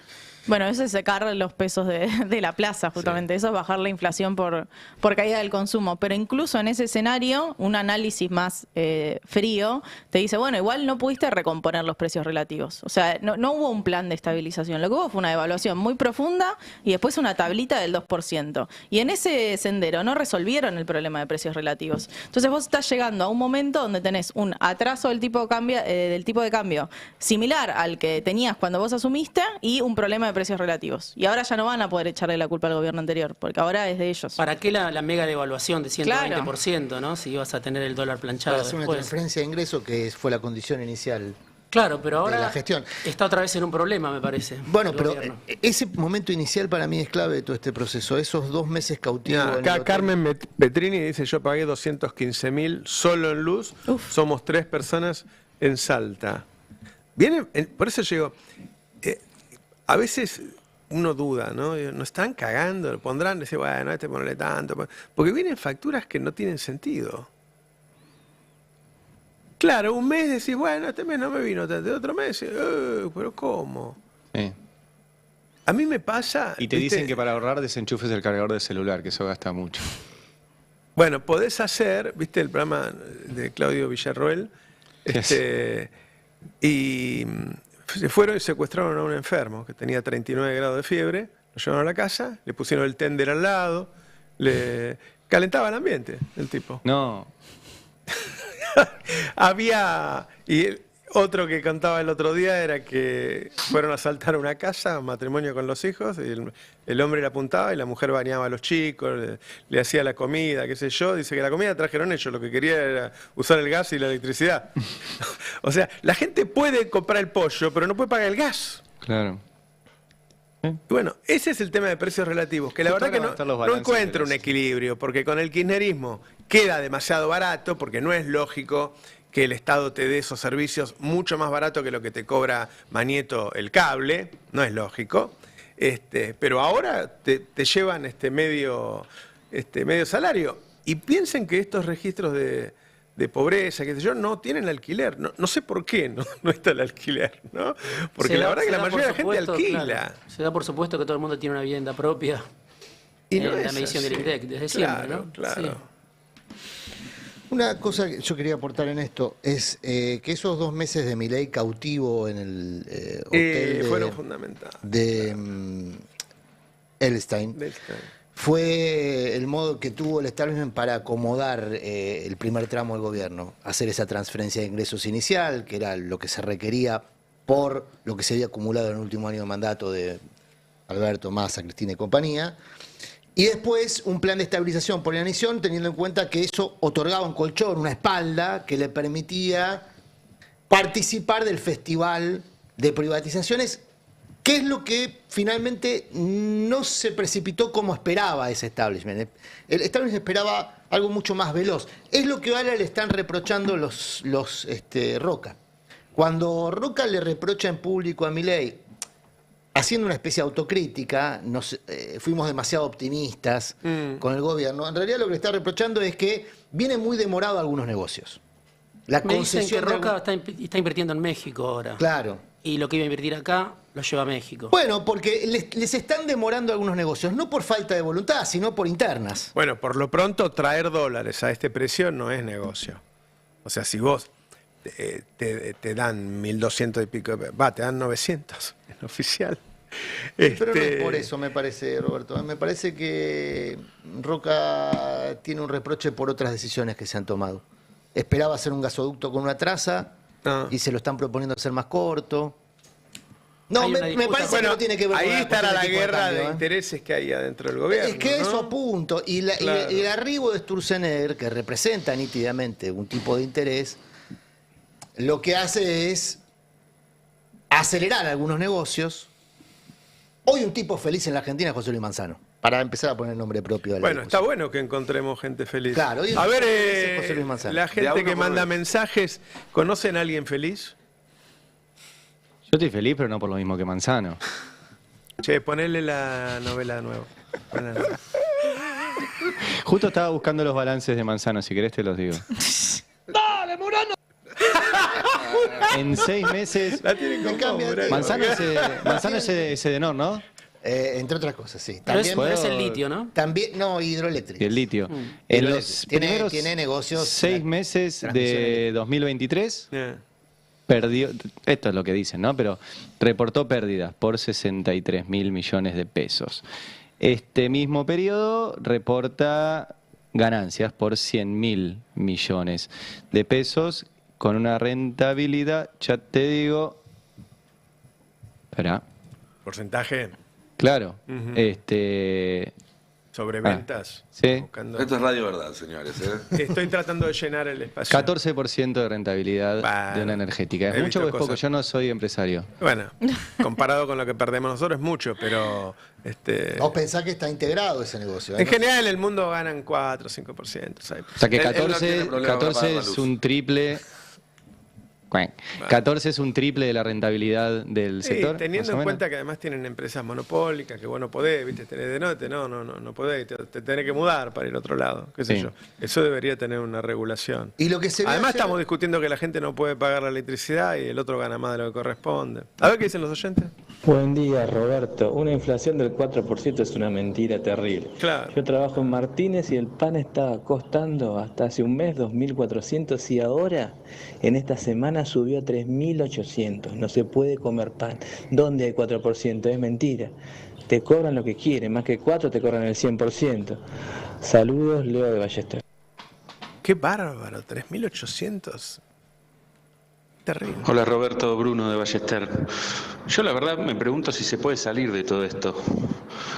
S5: Bueno, eso es sacar los pesos de la plaza, justamente. Eso es bajar la inflación por caída del consumo. Pero incluso en ese escenario, un análisis más frío te dice, bueno, igual no pudiste recomponer los precios relativos. O sea, no hubo un plan de estabilización. Lo que hubo fue una evaluación muy profunda y después una tablita del 2%. Y en ese sendero no resolvieron el problema de precios relativos. Entonces vos estás llegando a un momento donde tenés un atraso del tipo de cambio similar al que tenías cuando vos asumiste y un problema de precios relativos. Y ahora ya no van a poder echarle la culpa al gobierno anterior, porque ahora es de ellos.
S7: ¿Para qué la mega devaluación de 120%,
S5: Claro.
S7: ¿no? Si ibas a tener el dólar planchado
S2: Para hacer una
S7: después.
S2: transferencia de ingreso que fue la condición inicial.
S7: Claro, pero ahora
S2: de la gestión.
S7: está otra vez en un problema, me parece.
S2: Bueno,
S7: el
S2: pero
S7: gobierno.
S2: ese momento inicial para mí es clave de todo este proceso. Esos 2 meses cautivos.
S1: Mirá,
S2: en el
S1: acá
S2: hotel.
S1: Carmen Petrini dice, yo pagué 215.000 solo en luz, somos 3 personas en Salta. Por eso yo digo, a veces uno duda, ¿no? ¿No están cagando? Pondrán, decir, bueno, ponerle tanto. Porque vienen facturas que no tienen sentido. Claro, un mes decís, bueno, este mes no me vino tanto. Otro mes, pero ¿cómo?
S6: Sí.
S1: A mí me pasa...
S6: Y te
S1: ¿viste?
S6: dicen que para ahorrar desenchufes el cargador de celular, que eso gasta mucho.
S1: Bueno, podés hacer, ¿viste el programa de Claudio Villarroel? Y se fueron y secuestraron a un enfermo que tenía 39 grados de fiebre, lo llevaron a la casa, le pusieron el tender al lado, le calentaba el ambiente el tipo.
S6: No.
S1: Había... Otro que contaba el otro día era que fueron a asaltar una casa, un matrimonio con los hijos, y el hombre le apuntaba y la mujer bañaba a los chicos, le hacía la comida, qué sé yo. Dice que la comida trajeron ellos, lo que quería era usar el gas y la electricidad. O sea, la gente puede comprar el pollo, pero no puede pagar el gas.
S6: Claro.
S1: Y bueno, ese es el tema de precios relativos, que la
S6: Justo
S1: verdad que
S6: ahora van a estar los
S1: no
S6: balances
S1: encuentra
S6: de
S1: un
S6: los-
S1: equilibrio, porque con el kirchnerismo queda demasiado barato, porque no es lógico que el Estado te dé esos servicios mucho más barato que lo que te cobra Manieto el cable, no es lógico, pero ahora te llevan medio salario. Y piensen que estos registros de pobreza, qué sé yo, no tienen alquiler. No sé por qué no está el alquiler, ¿no? Porque la verdad que la mayoría de la gente alquila.
S7: Claro, se da por supuesto que todo el mundo tiene una vivienda propia.
S1: Y no
S7: en la
S1: es
S7: medición del
S1: así.
S7: INDEC, desde siempre,
S1: Claro,
S7: ¿no?
S1: claro.
S7: Sí.
S2: Una cosa que yo quería aportar en esto es que esos 2 meses de Milei cautivo en el hotel
S1: fueron fundamentales.
S2: de Elstein fue el modo que tuvo el establishment para acomodar el primer tramo del gobierno, hacer esa transferencia de ingresos inicial, que era lo que se requería por lo que se había acumulado en el último año de mandato de Alberto, Massa, Cristina y compañía. Y después un plan de estabilización por inanición, teniendo en cuenta que eso otorgaba un colchón, una espalda que le permitía participar del festival de privatizaciones, que es lo que finalmente no se precipitó como esperaba ese establishment. El establishment esperaba algo mucho más veloz. Es lo que ahora le están reprochando los Roca. Cuando Roca le reprocha en público a Milei, haciendo una especie de autocrítica, fuimos demasiado optimistas con el gobierno. En realidad lo que le está reprochando es que viene muy demorado algunos negocios. La
S7: Me dicen que
S2: concesión de
S7: Roca está invirtiendo en México ahora.
S2: Claro.
S7: Y lo que iba a invertir acá lo lleva a México.
S2: Bueno, porque les están demorando algunos negocios, no por falta de voluntad, sino por internas.
S1: Bueno, por lo pronto traer dólares a este precio no es negocio. O sea, si vos te dan 1.200 y pico, te dan 900 en oficial.
S2: Pero no es por eso, me parece, Roberto. Me parece que Roca tiene un reproche por otras decisiones que se han tomado. Esperaba hacer un gasoducto con una traza y se lo están proponiendo hacer más corto. No,
S7: Hay una
S2: me
S7: disputa.
S2: parece que no tiene que ver con
S1: ahí
S2: la
S1: estará
S2: cuestión
S1: la
S2: del tipo de
S1: guerra
S2: cambio,
S1: de intereses que hay adentro del gobierno.
S2: Es que
S1: ¿no?
S2: eso apunto. Y
S1: Claro.
S2: el arribo de Sturzenegger, que representa nítidamente un tipo de interés, lo que hace es acelerar algunos negocios. Hoy un tipo feliz en la Argentina es José Luis Manzano, para empezar a poner nombre propio de la
S1: Bueno, está
S2: discusión.
S1: bueno que encontremos gente feliz.
S2: Claro, hoy
S1: a ver,
S2: es José Luis Manzano.
S1: la
S3: De a
S1: gente
S3: uno
S1: que
S3: por
S1: manda
S3: vez.
S1: mensajes, ¿conocen a alguien feliz?
S6: Yo estoy feliz, pero no por lo mismo que Manzano.
S1: Che, ponele la novela de nuevo. Ponela.
S6: Justo estaba buscando los balances de Manzano, si querés te los digo. en 6 meses...
S1: La tienen con vos, Morales.
S6: Manzano es Edenor, ¿no?
S2: Entre otras cosas, sí.
S7: Pero
S2: También,
S7: es el litio, ¿no?
S2: también no, hidroeléctrica.
S6: Y el litio. En
S2: Hidroeléctrica.
S6: los primeros
S2: Tiene negocios.
S6: 6 meses de 2023... perdió, esto es lo que dicen, ¿no? Pero reportó pérdidas por 63.000 millones de pesos. Este mismo periodo reporta ganancias por 100.000 millones de pesos con una rentabilidad, ya te digo, espera,
S1: Porcentaje
S6: claro,
S1: sobre ventas.
S6: sí.
S1: Buscando-
S3: Esto es Radio Verdad, señores.
S1: Estoy tratando de llenar el espacio.
S6: 14% de rentabilidad
S1: Bah,
S6: de una energética. ¿Es
S1: he
S6: mucho o
S1: visto
S6: es poco?
S1: cosas.
S6: Yo no soy empresario.
S1: Bueno, comparado con lo que perdemos nosotros es mucho, pero
S2: Vos pensás que está integrado ese negocio.
S1: en general en el mundo ganan 4 o 5%. ¿sabes?
S6: O sea que
S3: Él no
S6: 14,
S3: tiene problema para
S6: 14
S3: pagar la
S6: es
S3: luz.
S6: un triple. 14 es un triple de la rentabilidad del
S1: Sí,
S6: sector.
S1: teniendo
S6: más o
S1: en
S6: menos.
S1: cuenta que además tienen empresas monopólicas, que vos no podés, viste, tenés de note, no podés, te tenés que mudar para ir a otro lado, qué sé
S6: Sí.
S1: yo. Eso debería tener una regulación.
S2: Y lo que se ve
S1: Además
S2: ayer-
S1: estamos discutiendo que la gente no puede pagar la electricidad y el otro gana más de lo que corresponde. A ver qué dicen los oyentes.
S8: Buen día, Roberto. Una inflación del 4% es una mentira terrible.
S1: Claro.
S8: Yo trabajo en Martínez y el pan estaba costando hasta hace un mes 2.400 y ahora en esta semana subió a 3.800. No se puede comer pan. ¿Dónde hay 4%? Es mentira. Te cobran lo que quieren, más que 4 te cobran el 100%. Saludos, Leo de Ballester.
S1: Qué bárbaro, 3.800. Terrible.
S9: Hola Roberto, Bruno de Ballester. Yo la verdad me pregunto si se puede salir de todo esto.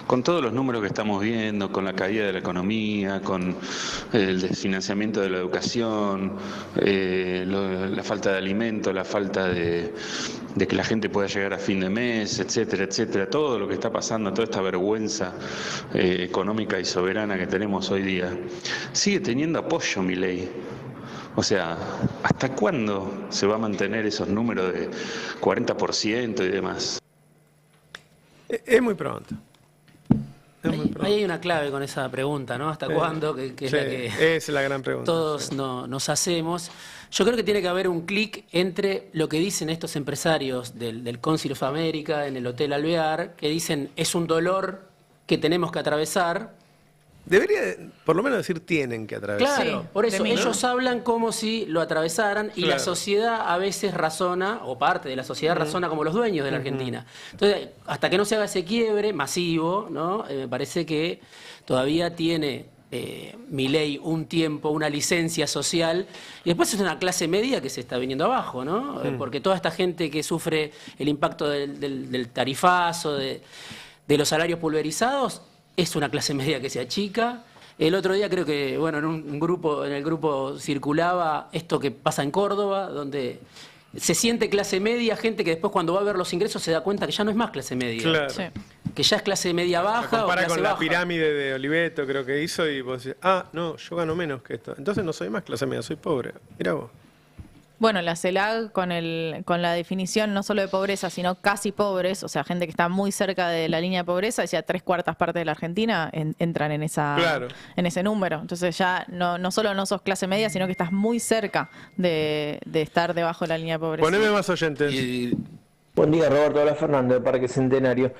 S9: Con todos los números que estamos viendo, con la caída de la economía, con el desfinanciamiento de la educación, la falta de alimentos, la falta de que la gente pueda llegar a fin de mes, etcétera, etcétera. Todo lo que está pasando, toda esta vergüenza económica y soberana que tenemos hoy día. Sigue teniendo apoyo Milei. O sea, ¿hasta cuándo se va a mantener esos números de 40% y demás?
S1: Es muy pronto. Es muy pronto.
S7: Ahí hay una clave con esa pregunta, ¿no? ¿Hasta
S1: Sí.
S7: cuándo? Que es
S1: Sí,
S7: la que
S1: esa es la gran pregunta.
S7: todos
S1: sí.
S7: nos hacemos. Yo creo que tiene que haber un clic entre lo que dicen estos empresarios del Council of America en el Hotel Alvear, que dicen es un dolor que tenemos que atravesar.
S1: Debería, por lo menos decir, tienen que atravesar.
S7: Claro,
S5: Sí,
S7: por eso
S5: de mí, ¿no?
S7: ellos hablan como si lo atravesaran y
S1: Claro.
S7: la sociedad a veces razona, o parte de la sociedad razona como los dueños de la Argentina. Entonces, hasta que no se haga ese quiebre masivo, ¿no? Me parece que todavía tiene Milei un tiempo, una licencia social, y después es una clase media que se está viniendo abajo, ¿no? Porque toda esta gente que sufre el impacto del tarifazo, de los salarios pulverizados, es una clase media que se achica. El otro día creo que, bueno, en el grupo circulaba esto que pasa en Córdoba, donde se siente clase media, gente que después cuando va a ver los ingresos se da cuenta que ya no es más clase media,
S1: Claro.
S5: Sí.
S7: que ya es clase media
S1: Se
S7: baja o
S1: compara
S7: clase
S1: con la
S7: baja.
S1: pirámide de Oliveto, creo que hizo, y vos decís, no, yo gano menos que esto. Entonces no soy más clase media, soy pobre. Mirá vos.
S5: Bueno, la CELAC con la definición no solo de pobreza, sino casi pobres, o sea, gente que está muy cerca de la línea de pobreza, decía 3/4 partes de la Argentina entran en
S1: Claro.
S5: en ese número. Entonces ya no solo no sos clase media, sino que estás muy cerca de estar debajo de la línea de pobreza.
S1: Poneme más oyentes.
S3: Y
S10: Buen día, Roberto. Hola, Fernando, de Parque Centenario.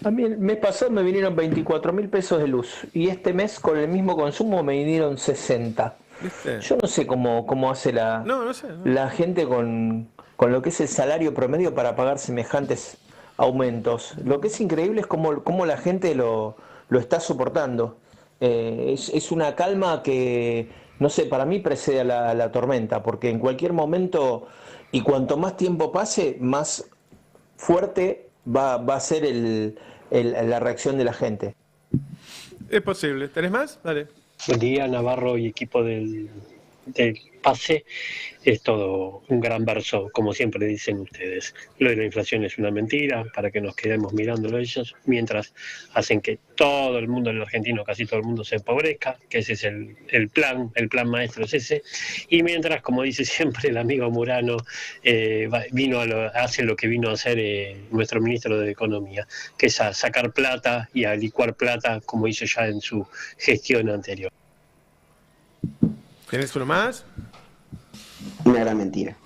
S10: A mí el mes pasado me vinieron 24.000 pesos de luz y este mes con el mismo consumo me vinieron 60.
S1: ¿Viste?
S10: Yo no sé cómo hace
S1: No sé.
S10: la gente con lo que es el salario promedio para pagar semejantes aumentos. Lo que es increíble es cómo la gente lo está soportando. Es una calma que, no sé, para mí precede a la tormenta, porque en cualquier momento, y cuanto más tiempo pase, más fuerte va a ser la reacción de la gente.
S1: Es posible. ¿Tenés más? Dale.
S11: Buen día, Navarro y equipo del Pase. Es todo un gran verso, como siempre dicen ustedes. Lo de la inflación es una mentira, para que nos quedemos mirándolo ellos, mientras hacen que todo el mundo, el argentino, casi todo el mundo se empobrezca, que ese es el plan maestro es ese. Y mientras, como dice siempre el amigo Murano, hace lo que vino a hacer nuestro ministro de Economía, que es a sacar plata y a licuar plata, como hizo ya en su gestión anterior.
S1: ¿Tenés uno más?
S12: Una gran mentira.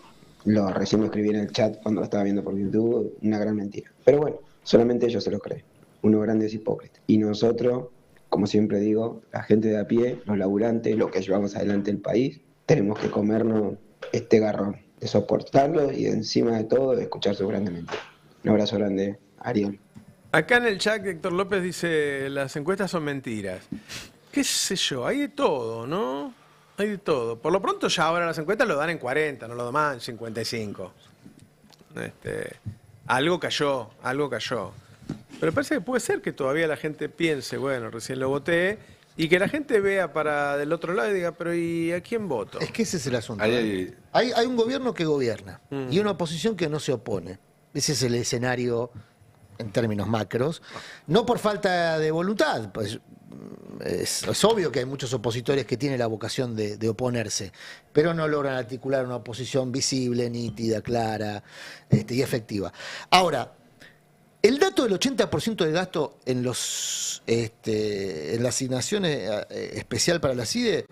S12: Recién lo escribí en el chat cuando lo estaba viendo por YouTube, una gran mentira. Pero bueno, solamente ellos se lo creen. Uno grande es hipócrita. Y nosotros, como siempre digo, la gente de a pie, los laburantes, los que llevamos adelante el país, tenemos que comernos este garrón, de soportarlo y encima de todo de escuchar su grande mentira. Un abrazo grande, Ariel.
S1: Acá en el chat Héctor López dice, las encuestas son mentiras. ¿Qué sé yo? Hay de todo, ¿no? Hay de todo. Por lo pronto ya ahora las encuestas lo dan en 40, no lo dan en 55. Algo cayó, algo cayó. Pero parece que puede ser que todavía la gente piense, bueno, recién lo voté, y que la gente vea para del otro lado y diga, pero ¿y a quién voto?
S2: Es que ese es el asunto.
S3: Hay
S2: Hay un gobierno que gobierna y una oposición que no se opone. Ese es el escenario en términos macros. No por falta de voluntad, pues es obvio que hay muchos opositores que tienen la vocación de oponerse, pero no logran articular una oposición visible, nítida, clara y efectiva. Ahora, el dato del 80% del gasto en la asignación especial para la CIDE,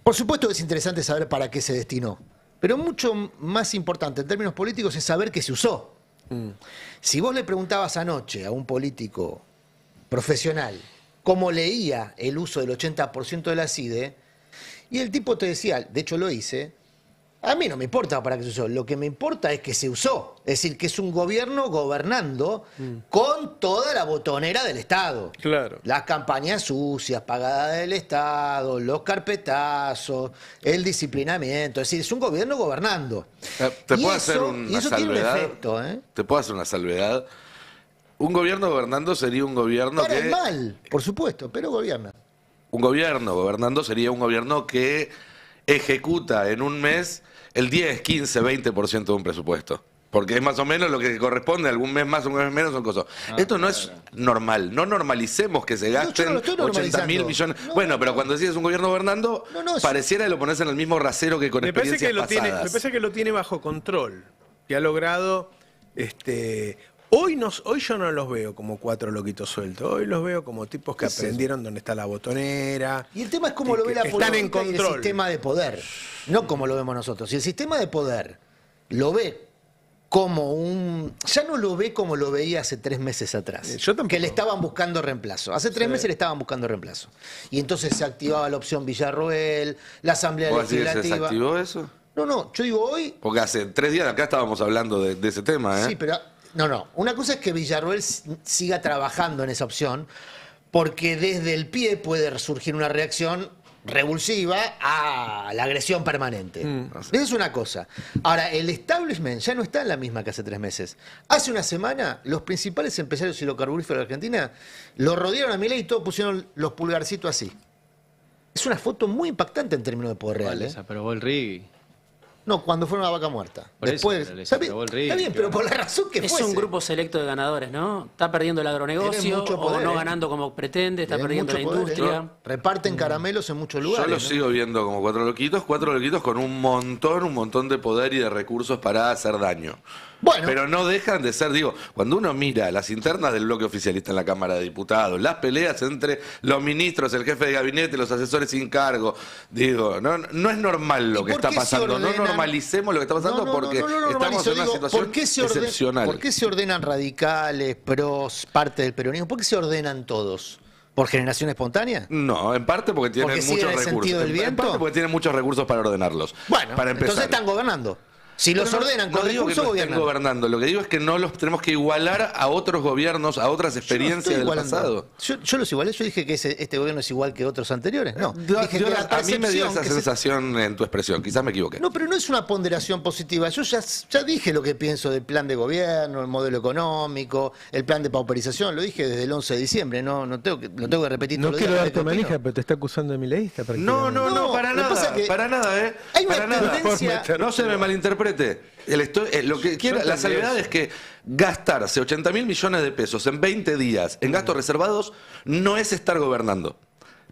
S2: por supuesto es interesante saber para qué se destinó, pero mucho más importante en términos políticos es saber qué se usó. Si vos le preguntabas anoche a un político profesional cómo leía el uso del 80% de la CIDE, y el tipo te decía, de hecho lo hice, a mí no me importa para qué se usó, lo que me importa es que se usó. Es decir, que es un gobierno gobernando con toda la botonera del Estado.
S1: Claro.
S2: Las campañas sucias, pagadas del Estado, los carpetazos, el disciplinamiento. Es decir, es un gobierno gobernando.
S3: ¿Te
S2: Y
S3: puedo
S2: eso-
S3: hacer
S2: y
S3: una
S2: eso tiene un
S3: salvedad?
S2: efecto, ¿eh?
S3: ¿Te puedo hacer una salvedad? Un gobierno gobernando sería un gobierno
S2: Para
S3: que...
S2: el mal, por supuesto, pero gobierna.
S3: Un gobierno gobernando sería un gobierno que ejecuta en un mes el 10, 15, 20% de un presupuesto. Porque es más o menos lo que corresponde, algún mes más, un mes menos, son cosas. Esto no es normal. No normalicemos que se gasten
S2: yo no lo estoy
S3: 80.000 millones. Bueno, pero cuando decides un gobierno gobernando, pareciera que lo pones en el mismo rasero que con
S1: Me parece
S3: experiencias
S1: que lo tiene,
S3: pasadas.
S1: me parece que lo tiene bajo control. Que ha logrado. Hoy yo no los veo como cuatro loquitos sueltos. Hoy los veo como tipos que
S2: ¿Qué es
S1: aprendieron dónde está la botonera.
S2: Y el tema es cómo lo ve la
S1: están en
S2: política y el
S1: control.
S2: sistema de poder, no como lo vemos nosotros. Si el sistema de poder lo ve como ya no lo ve como lo veía hace 3 meses atrás, que le estaban buscando reemplazo. Hace 3 meses le estaban buscando reemplazo. Y entonces se activaba la opción Villarroel, la Asamblea
S3: ¿Vos decís que se
S2: Legislativa.
S3: desactivó eso?
S2: No, yo digo hoy.
S3: Porque hace 3 días acá estábamos hablando de ese tema, ¿eh?
S2: Sí, pero no. Una cosa es que Villarroel siga trabajando en esa opción, porque desde el pie puede surgir una reacción revulsiva a la agresión permanente. Esa es una cosa. Ahora, el establishment ya no está en la misma que hace 3 meses. Hace una semana, los principales empresarios hidrocarburíferos de Argentina lo rodearon a Milei y todos pusieron los pulgarcitos así. Es una foto muy impactante en términos de poder real.
S6: Les aprobó el RIGI.
S2: No, cuando fueron a Vaca Muerta.
S6: Por eso,
S2: Después,
S6: pero les
S2: está bien,
S6: aprobó el RIGI,
S2: está bien, pero por la razón que
S7: Es
S2: fuese.
S7: un grupo selecto de ganadores, ¿no? Está perdiendo el
S2: Tiene
S7: agronegocio
S2: mucho
S7: o
S2: poder,
S7: no
S2: ¿eh?
S7: ganando como pretende, está
S2: Tienen
S7: perdiendo la
S2: mucho poder,
S7: industria.
S2: ¿eh? Reparten caramelos en muchos
S3: Yo
S2: lugares.
S3: lo
S2: ¿no?
S3: sigo viendo como cuatro loquitos con un montón de poder y de recursos para hacer daño.
S2: Bueno.
S3: Pero no dejan de ser, digo, cuando uno mira las internas del bloque oficialista en la Cámara de Diputados, las peleas entre los ministros, el jefe de gabinete, los asesores sin cargo, digo, no es normal lo que está pasando. No normalicemos lo que está pasando porque estamos en una situación excepcional.
S2: ¿Por qué se ordenan radicales, pros, parte del peronismo? ¿Por qué se ordenan todos? ¿Por generación espontánea?
S3: No, en parte porque tienen
S2: ¿Porque siguen
S3: muchos
S2: el
S3: recursos.
S2: sentido del
S3: En
S2: viento?
S3: parte porque tienen muchos recursos para ordenarlos.
S2: Bueno,
S3: para empezar.
S2: entonces están gobernando. Si los ordenan con
S3: no digo que
S2: recursos,
S3: no estén
S2: gobiernan.
S3: gobernando, lo que digo es que no los tenemos que igualar a otros gobiernos, a otras experiencias del pasado.
S2: Yo los igualé, yo dije que este gobierno es igual que otros anteriores. No, dije que la
S3: A mí me dio
S2: percepción
S3: esa
S2: que se-
S3: sensación en tu expresión, quizás me equivoqué.
S2: No, pero no es una ponderación positiva. Yo ya dije lo que pienso del plan de gobierno, el modelo económico, el plan de pauperización. Lo dije desde el 11 de diciembre. No tengo que, lo tengo que repetir
S1: No
S2: todos los
S1: quiero
S2: días.
S1: darte
S2: ¿Qué opino?
S1: manija, pero te está acusando de mileísta.
S3: No, para
S2: lo que pasa
S3: nada,
S2: es que
S3: para nada, ¿eh?
S2: hay una
S3: Para nada.
S2: tendencia-
S3: No se me malinterprete. Lo que quiero, la salvedad es que gastarse 80.000 millones de pesos en 20 días en gastos reservados no es estar gobernando.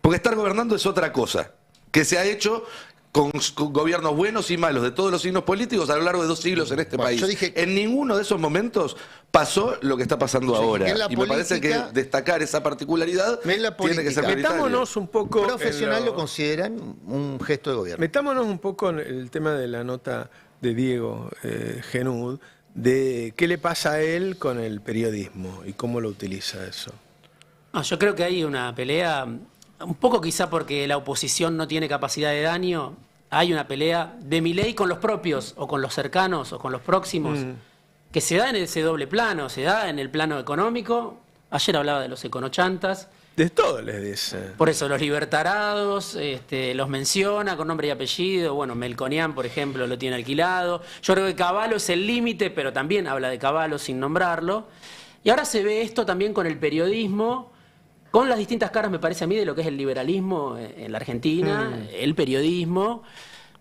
S3: Porque estar gobernando es otra cosa, que se ha hecho con gobiernos buenos y malos de todos los signos políticos a lo largo de 2 siglos en este país.
S2: yo dije-
S3: en ninguno de esos momentos pasó lo que está pasando
S2: Yo dije
S3: ahora.
S2: que en la
S3: Y me parece que
S2: política-
S3: destacar esa particularidad
S2: En la
S3: tiene que ser
S2: política.
S3: prioritario.
S1: Metámonos un poco.
S2: Profesional
S1: en
S2: lo consideran un gesto de gobierno.
S1: Metámonos un poco en el tema de la nota de Diego Genud, de qué le pasa a él con el periodismo y cómo lo utiliza eso.
S7: No, yo creo que hay una pelea, un poco quizá porque la oposición no tiene capacidad de daño, hay una pelea de Milei con los propios, o con los cercanos, o con los próximos, que se da en ese doble plano, se da en el plano económico. Ayer hablaba de los econochantas.
S1: De todo les dice.
S7: Por eso, los libertarados, los menciona con nombre y apellido. Bueno, Melconian, por ejemplo, lo tiene alquilado. Yo creo que Cavallo es el límite, pero también habla de Cavallo sin nombrarlo. Y ahora se ve esto también con el periodismo, con las distintas caras, me parece a mí, de lo que es el liberalismo en la Argentina, el periodismo,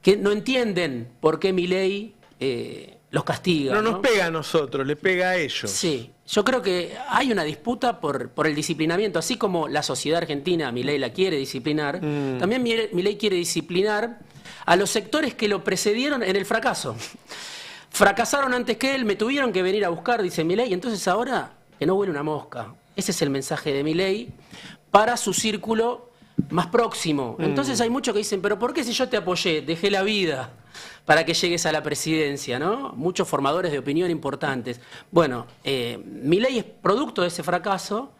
S7: que no entienden por qué Milei los castiga.
S1: No nos pega a nosotros, le pega a ellos.
S7: Sí, yo creo que hay una disputa por el disciplinamiento, así como la sociedad argentina, Milei la quiere disciplinar, también Milei quiere disciplinar a los sectores que lo precedieron en el fracaso. Fracasaron antes que él, me tuvieron que venir a buscar, dice Milei, entonces ahora que no huele una mosca. Ese es el mensaje de Milei para su círculo más próximo. Entonces hay muchos que dicen, pero ¿por qué si yo te apoyé, dejé la vida para que llegues a la presidencia, ¿no? Muchos formadores de opinión importantes. Bueno, Milei es producto de ese fracaso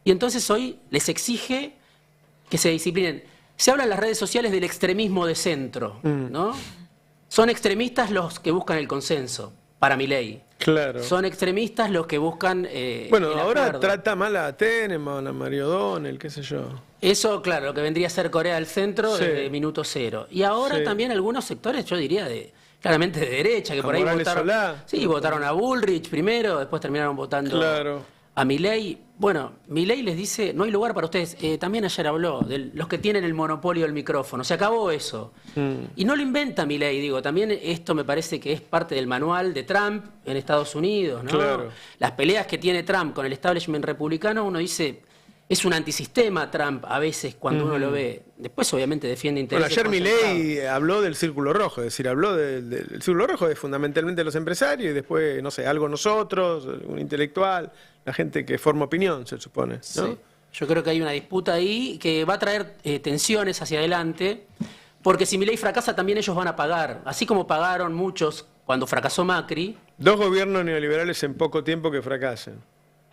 S7: y entonces hoy les exige que se disciplinen. Se habla en las redes sociales del extremismo de centro, ¿no? Son extremistas los que buscan el consenso, para Milei.
S1: Claro.
S7: Son extremistas los que buscan
S1: bueno,
S7: el
S1: ahora
S7: acuerdo.
S1: trata mal a Teneman, a Mario O'Donnell, qué sé yo.
S7: Eso, claro, lo que vendría a ser Corea del Centro
S1: Sí.
S7: desde minuto cero. Y ahora
S1: Sí.
S7: también algunos sectores, yo diría, claramente de derecha, que
S1: A
S7: por ahí
S1: Morales
S7: votaron.
S1: Solá.
S7: Sí, votaron a Bullrich primero, después terminaron votando
S1: Claro.
S7: a Milei. Bueno, Milei les dice, no hay lugar para ustedes. También ayer habló de los que tienen el monopolio del micrófono. Se acabó eso. Y no lo inventa Milei, digo. También esto me parece que es parte del manual de Trump en Estados Unidos, ¿no?
S1: Claro.
S7: Las peleas que tiene Trump con el establishment republicano, uno dice, es un antisistema Trump a veces cuando uno lo ve. Después obviamente defiende
S1: Bueno,
S7: intereses.
S1: ayer
S7: concentrados.
S1: Milei habló del círculo rojo, es decir, habló del círculo rojo de fundamentalmente los empresarios y después, no sé, algo nosotros, un intelectual, la gente que forma opinión, se supone, ¿no?
S7: Sí. Yo creo que hay una disputa ahí que va a traer tensiones hacia adelante, porque si Milei fracasa también ellos van a pagar, así como pagaron muchos cuando fracasó Macri.
S1: Dos gobiernos neoliberales en poco tiempo que fracasen.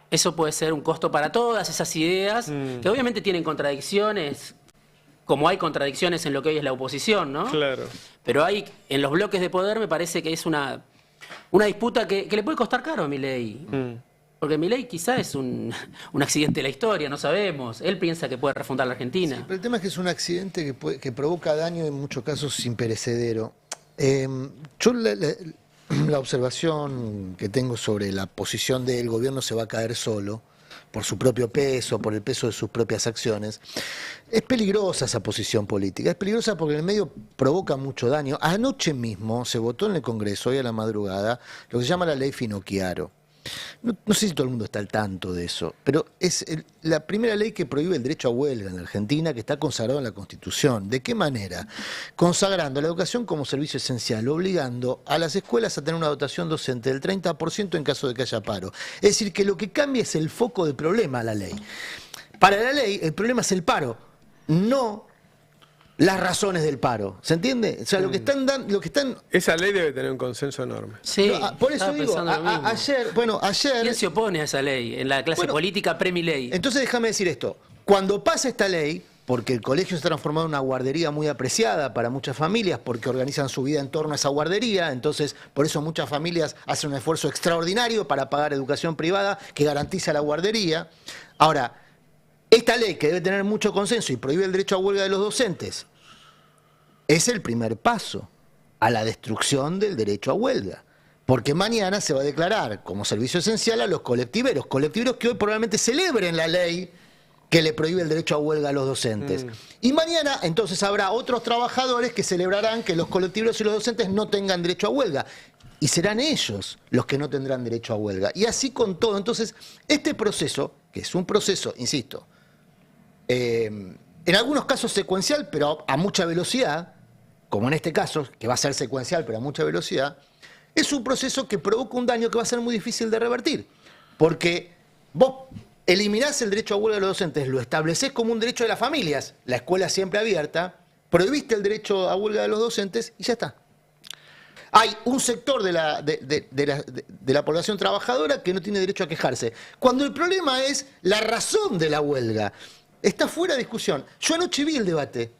S7: Eso puede ser un costo para todas esas ideas, que obviamente tienen contradicciones, como hay contradicciones en lo que hoy es la oposición, ¿no?
S1: Claro.
S7: Pero hay, en los bloques de poder me parece que es una disputa que le puede costar caro a Milei. Porque Milei quizá es un accidente de la historia, no sabemos. Él piensa que puede refundar la Argentina.
S2: Sí, pero el tema es que es un accidente que provoca daño en muchos casos imperecedero. Yo la observación que tengo sobre la posición del gobierno se va a caer solo, por su propio peso, por el peso de sus propias acciones. Es peligrosa esa posición política, es peligrosa porque en el medio provoca mucho daño. Anoche mismo se votó en el Congreso, hoy a la madrugada, lo que se llama la ley Finocchiaro. No sé si todo el mundo está al tanto de eso, pero es la primera ley que prohíbe el derecho a huelga en la Argentina, que está consagrado en la Constitución. ¿De qué manera? Consagrando la educación como servicio esencial, obligando a las escuelas a tener una dotación docente del 30% en caso de que haya paro. Es decir, que lo que cambia es el foco del problema a la ley. Para la ley, el problema es el paro, no las razones del paro. ¿Se entiende? O sea, lo que están
S1: Esa ley debe tener un consenso enorme.
S7: Sí,
S2: por eso
S7: estaba
S2: digo,
S7: pensando lo mismo.
S2: ayer...
S7: ¿Quién se opone a esa ley en la clase política pre-Milei?
S2: Entonces déjame decir esto. Cuando pasa esta ley, porque el colegio se ha transformado en una guardería muy apreciada para muchas familias, porque organizan su vida en torno a esa guardería, entonces por eso muchas familias hacen un esfuerzo extraordinario para pagar educación privada que garantiza la guardería. Ahora, esta ley, que debe tener mucho consenso y prohíbe el derecho a huelga de los docentes, es el primer paso a la destrucción del derecho a huelga. Porque mañana se va a declarar como servicio esencial a los colectiveros que hoy probablemente celebren la ley que le prohíbe el derecho a huelga a los docentes. Y mañana entonces habrá otros trabajadores que celebrarán que los colectiveros y los docentes no tengan derecho a huelga. Y serán ellos los que no tendrán derecho a huelga. Y así con todo. Entonces, este proceso, que es un proceso, insisto, en algunos casos secuencial, pero a mucha velocidad, como en este caso, que va a ser secuencial, pero a mucha velocidad, es un proceso que provoca un daño que va a ser muy difícil de revertir. Porque vos eliminás el derecho a huelga de los docentes, lo establecés como un derecho de las familias, la escuela siempre abierta, prohibiste el derecho a huelga de los docentes y ya está. hay un sector de la población trabajadora que no tiene derecho a quejarse. Cuando el problema es la razón de la huelga. Está fuera de discusión. Yo anoche vi el debate.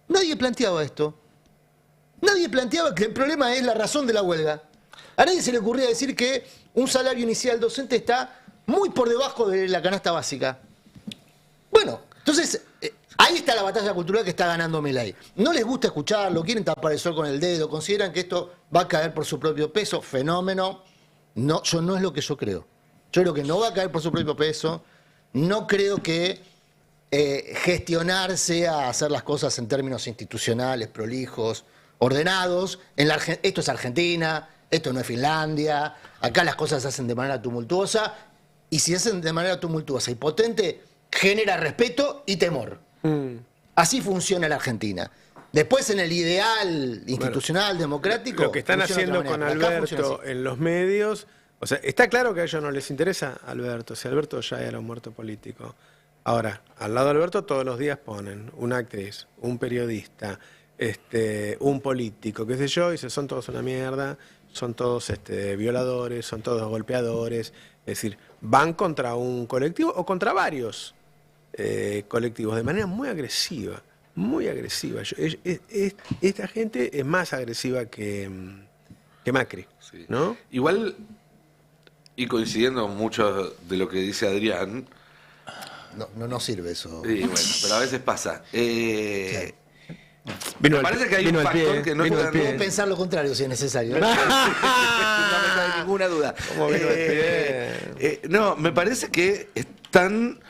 S2: Nadie planteaba esto. Nadie planteaba que el problema es la razón de la huelga. A nadie se le ocurría decir que un salario inicial docente está muy por debajo de la canasta básica. Bueno, entonces, ahí está la batalla cultural que está ganando Milei. No les gusta escucharlo, quieren tapar el sol con el dedo, consideran que esto va a caer por su propio peso. Fenómeno. No, no es lo que yo creo. Yo creo que no va a caer por su propio peso. No creo que gestionar sea hacer las cosas en términos institucionales, prolijos, ordenados. Esto es Argentina, esto no es Finlandia. Acá las cosas se hacen de manera tumultuosa. Y si se hacen de manera tumultuosa y potente, genera respeto y temor. Así funciona la Argentina. Después, en el ideal institucional, democrático...
S1: Lo que están haciendo con Alberto en los medios... O sea, está claro que a ellos no les interesa Alberto. Si Alberto ya era un muerto político. Ahora, al lado de Alberto todos los días ponen una actriz, un periodista, un político, qué sé yo, y dicen, son todos una mierda, son todos violadores, son todos golpeadores. Es decir, van contra un colectivo o contra varios colectivos de manera muy agresiva, muy agresiva. Esta gente es más agresiva que Macri,
S3: Sí.
S1: ¿no?
S3: Igual, y coincidiendo mucho de lo que dice Adrián...
S2: No sirve eso.
S3: Sí, bueno, pero a veces pasa.
S2: Claro.
S3: Me parece que hay un factor que no
S2: Puedo pensar lo contrario si es necesario.
S3: No me cabe ninguna duda. No, me parece que están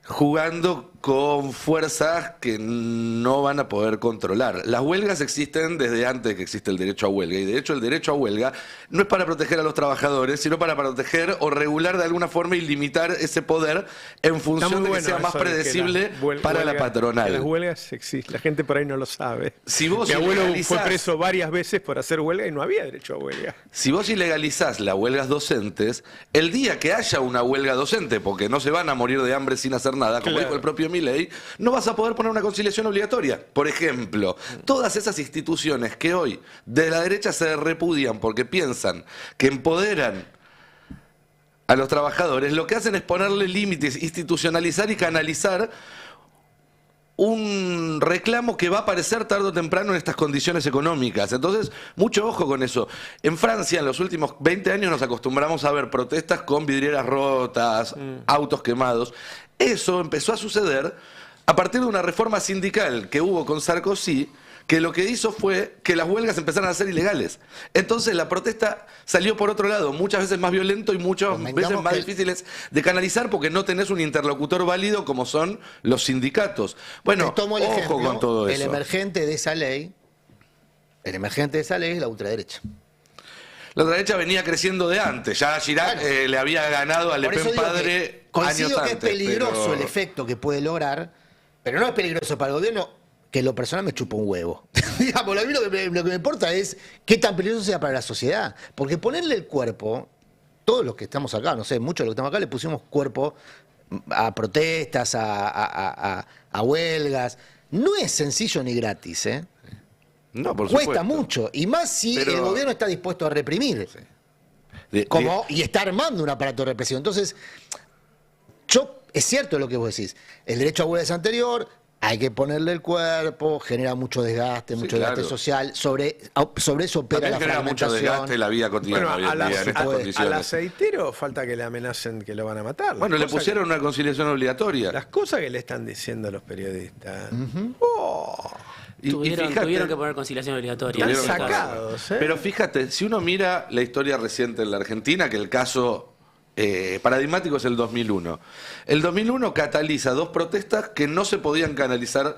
S3: jugando con fuerzas que no van a poder controlar. Las huelgas existen desde antes de que existe el derecho a huelga, y de hecho el derecho a huelga no es para proteger a los trabajadores, sino para proteger o regular de alguna forma y limitar ese poder en función de que sea más predecible para la patronal.
S1: Las huelgas existen, la gente por ahí no lo sabe.
S3: Si vos
S1: Mi abuelo fue preso varias veces por hacer huelga y no había derecho a huelga.
S3: Si vos ilegalizás las huelgas docentes, el día que haya una huelga docente, porque no se van a morir de hambre sin hacer nada, como dijo el propio Milei, no vas a poder poner una conciliación obligatoria. Por ejemplo, todas esas instituciones que hoy de la derecha se repudian porque piensan que empoderan a los trabajadores, lo que hacen es ponerle límites, institucionalizar y canalizar un reclamo que va a aparecer tarde o temprano en estas condiciones económicas. Entonces, mucho ojo con eso. En Francia, en los últimos 20 años, nos acostumbramos a ver protestas con vidrieras rotas, autos quemados. Eso empezó a suceder a partir de una reforma sindical que hubo con Sarkozy, que lo que hizo fue que las huelgas empezaran a ser ilegales. Entonces la protesta salió por otro lado, muchas veces más violento y muchas veces más difíciles de canalizar porque no tenés un interlocutor válido como son los sindicatos. Bueno,
S2: tomo el
S3: ojo
S2: ejemplo,
S3: con todo
S2: el
S3: eso.
S2: emergente de esa ley es la ultraderecha.
S3: La ultraderecha venía creciendo de antes, ya Chirac le había ganado a Le Pen padre
S2: coincido
S3: años
S2: que
S3: antes.
S2: es peligroso
S3: pero...
S2: el efecto que puede lograr, pero no es peligroso para el gobierno, que en lo personal me chupa un huevo. Digamos, a mí lo que me importa es qué tan peligroso sea para la sociedad. Porque ponerle el cuerpo, todos los que estamos acá, no sé, muchos de los que estamos acá le pusimos cuerpo a protestas, a huelgas. No es sencillo ni gratis, ¿eh?
S3: No, por
S2: Cuesta
S3: supuesto.
S2: mucho, y más si el gobierno está dispuesto a reprimir.
S3: Sí.
S2: Y está armando un aparato de represión. Entonces, es cierto lo que vos decís. El derecho a huelga es anterior, hay que ponerle el cuerpo, genera mucho desgaste, mucho desgaste social. Sobre eso opera la
S3: genera mucho
S2: fragmentación.
S3: desgaste la vida cotidiana hoy en día en estas
S1: al
S3: condiciones.
S1: aceitero falta que le amenacen que lo van a matar.
S3: Bueno, le pusieron una conciliación obligatoria.
S1: Las cosas que le están diciendo los periodistas.
S7: Tuvieron que poner conciliación obligatoria.
S1: Están sacados, ¿eh?
S3: Pero fíjate, si uno mira la historia reciente en la Argentina, que el caso paradigmático es el 2001. El 2001 cataliza dos protestas que no se podían canalizar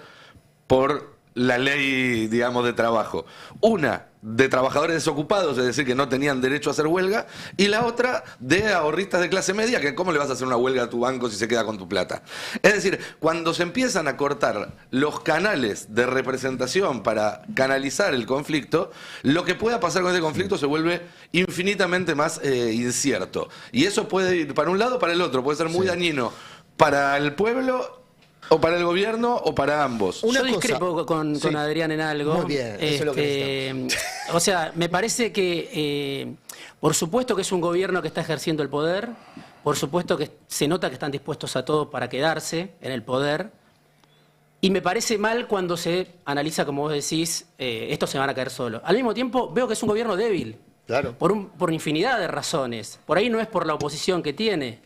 S3: por la ley, digamos, de trabajo. Una de trabajadores desocupados, es decir, que no tenían derecho a hacer huelga, y la otra de ahorristas de clase media, que cómo le vas a hacer una huelga a tu banco si se queda con tu plata. Es decir, cuando se empiezan a cortar los canales de representación para canalizar el conflicto, lo que pueda pasar con ese conflicto se vuelve infinitamente más incierto. Y eso puede ir para un lado o para el otro, puede ser muy dañino para el pueblo O para el gobierno o para ambos.
S2: Una
S7: Yo
S2: cosa-
S7: discrepo con
S2: Sí.
S7: Adrián en algo.
S2: Muy bien, eso es lo que
S7: O sea, me parece que, por supuesto que es un gobierno que está ejerciendo el poder, por supuesto que se nota que están dispuestos a todo para quedarse en el poder, y me parece mal cuando se analiza, como vos decís, estos se van a caer solos. Al mismo tiempo, veo que es un gobierno débil,
S2: Claro.
S7: por infinidad de razones. Por ahí no es por la oposición que tiene.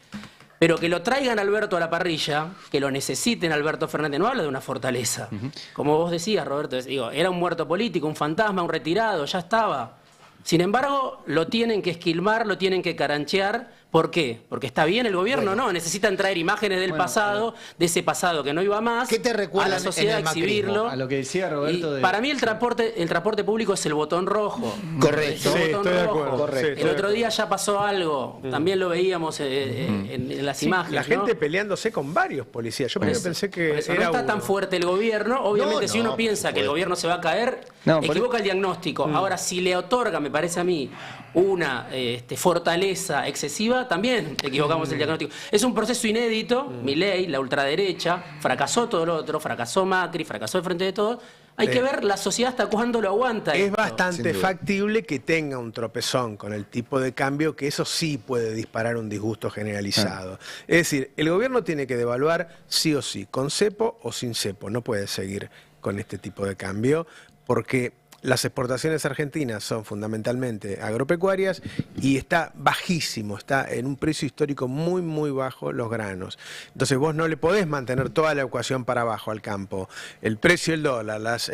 S7: Pero que lo traigan a Alberto a la parrilla, que lo necesiten a Alberto Fernández, no habla de una fortaleza. Como vos decías, Roberto, digo, era un muerto político, un fantasma, un retirado, ya estaba. Sin embargo, lo tienen que esquilmar, lo tienen que caranchear. ¿Por qué? Porque está bien el gobierno, no. Necesitan traer imágenes del pasado, de ese pasado que no iba más,
S2: ¿Qué te
S7: a
S2: recuerdan
S7: la sociedad,
S2: en el macrismo?
S7: exhibirlo.
S6: A lo que decía Roberto
S7: Y
S6: de...
S7: para mí el transporte público es el botón rojo.
S2: Correcto.
S7: Es el
S1: Sí,
S7: botón
S1: estoy de
S7: rojo.
S1: acuerdo.
S2: Correcto.
S1: Sí, estoy
S7: El
S1: de
S7: otro
S1: acuerdo.
S7: día ya pasó algo, también lo veíamos en las
S1: Sí,
S7: imágenes.
S1: la
S7: ¿no?
S1: gente peleándose con varios policías. Yo
S7: Por
S1: primero
S7: eso,
S1: pensé
S7: por
S1: que
S7: eso,
S1: era
S7: no está
S1: uno.
S7: tan fuerte el gobierno. Obviamente,
S2: No,
S7: si uno
S2: no,
S7: piensa
S2: por
S7: que el
S2: supuesto.
S7: gobierno se va a caer,
S6: No, por-
S7: equivoca el diagnóstico. Ahora, si le otorga, me parece a mí, una fortaleza excesiva, también equivocamos el diagnóstico. Es un proceso inédito. Milei, la ultraderecha, fracasó todo lo otro, fracasó Macri, fracasó el Frente de Todos. Hay que ver la sociedad hasta cuándo lo aguanta.
S1: Es
S7: esto.
S1: bastante factible que tenga un tropezón con el tipo de cambio, que eso sí puede disparar un disgusto generalizado. Es decir, el gobierno tiene que devaluar sí o sí, con cepo o sin cepo. No puede seguir con este tipo de cambio, porque las exportaciones argentinas son fundamentalmente agropecuarias y está bajísimo, está en un precio histórico muy, muy bajo los granos. Entonces vos no le podés mantener toda la ecuación para abajo al campo. El precio del dólar, las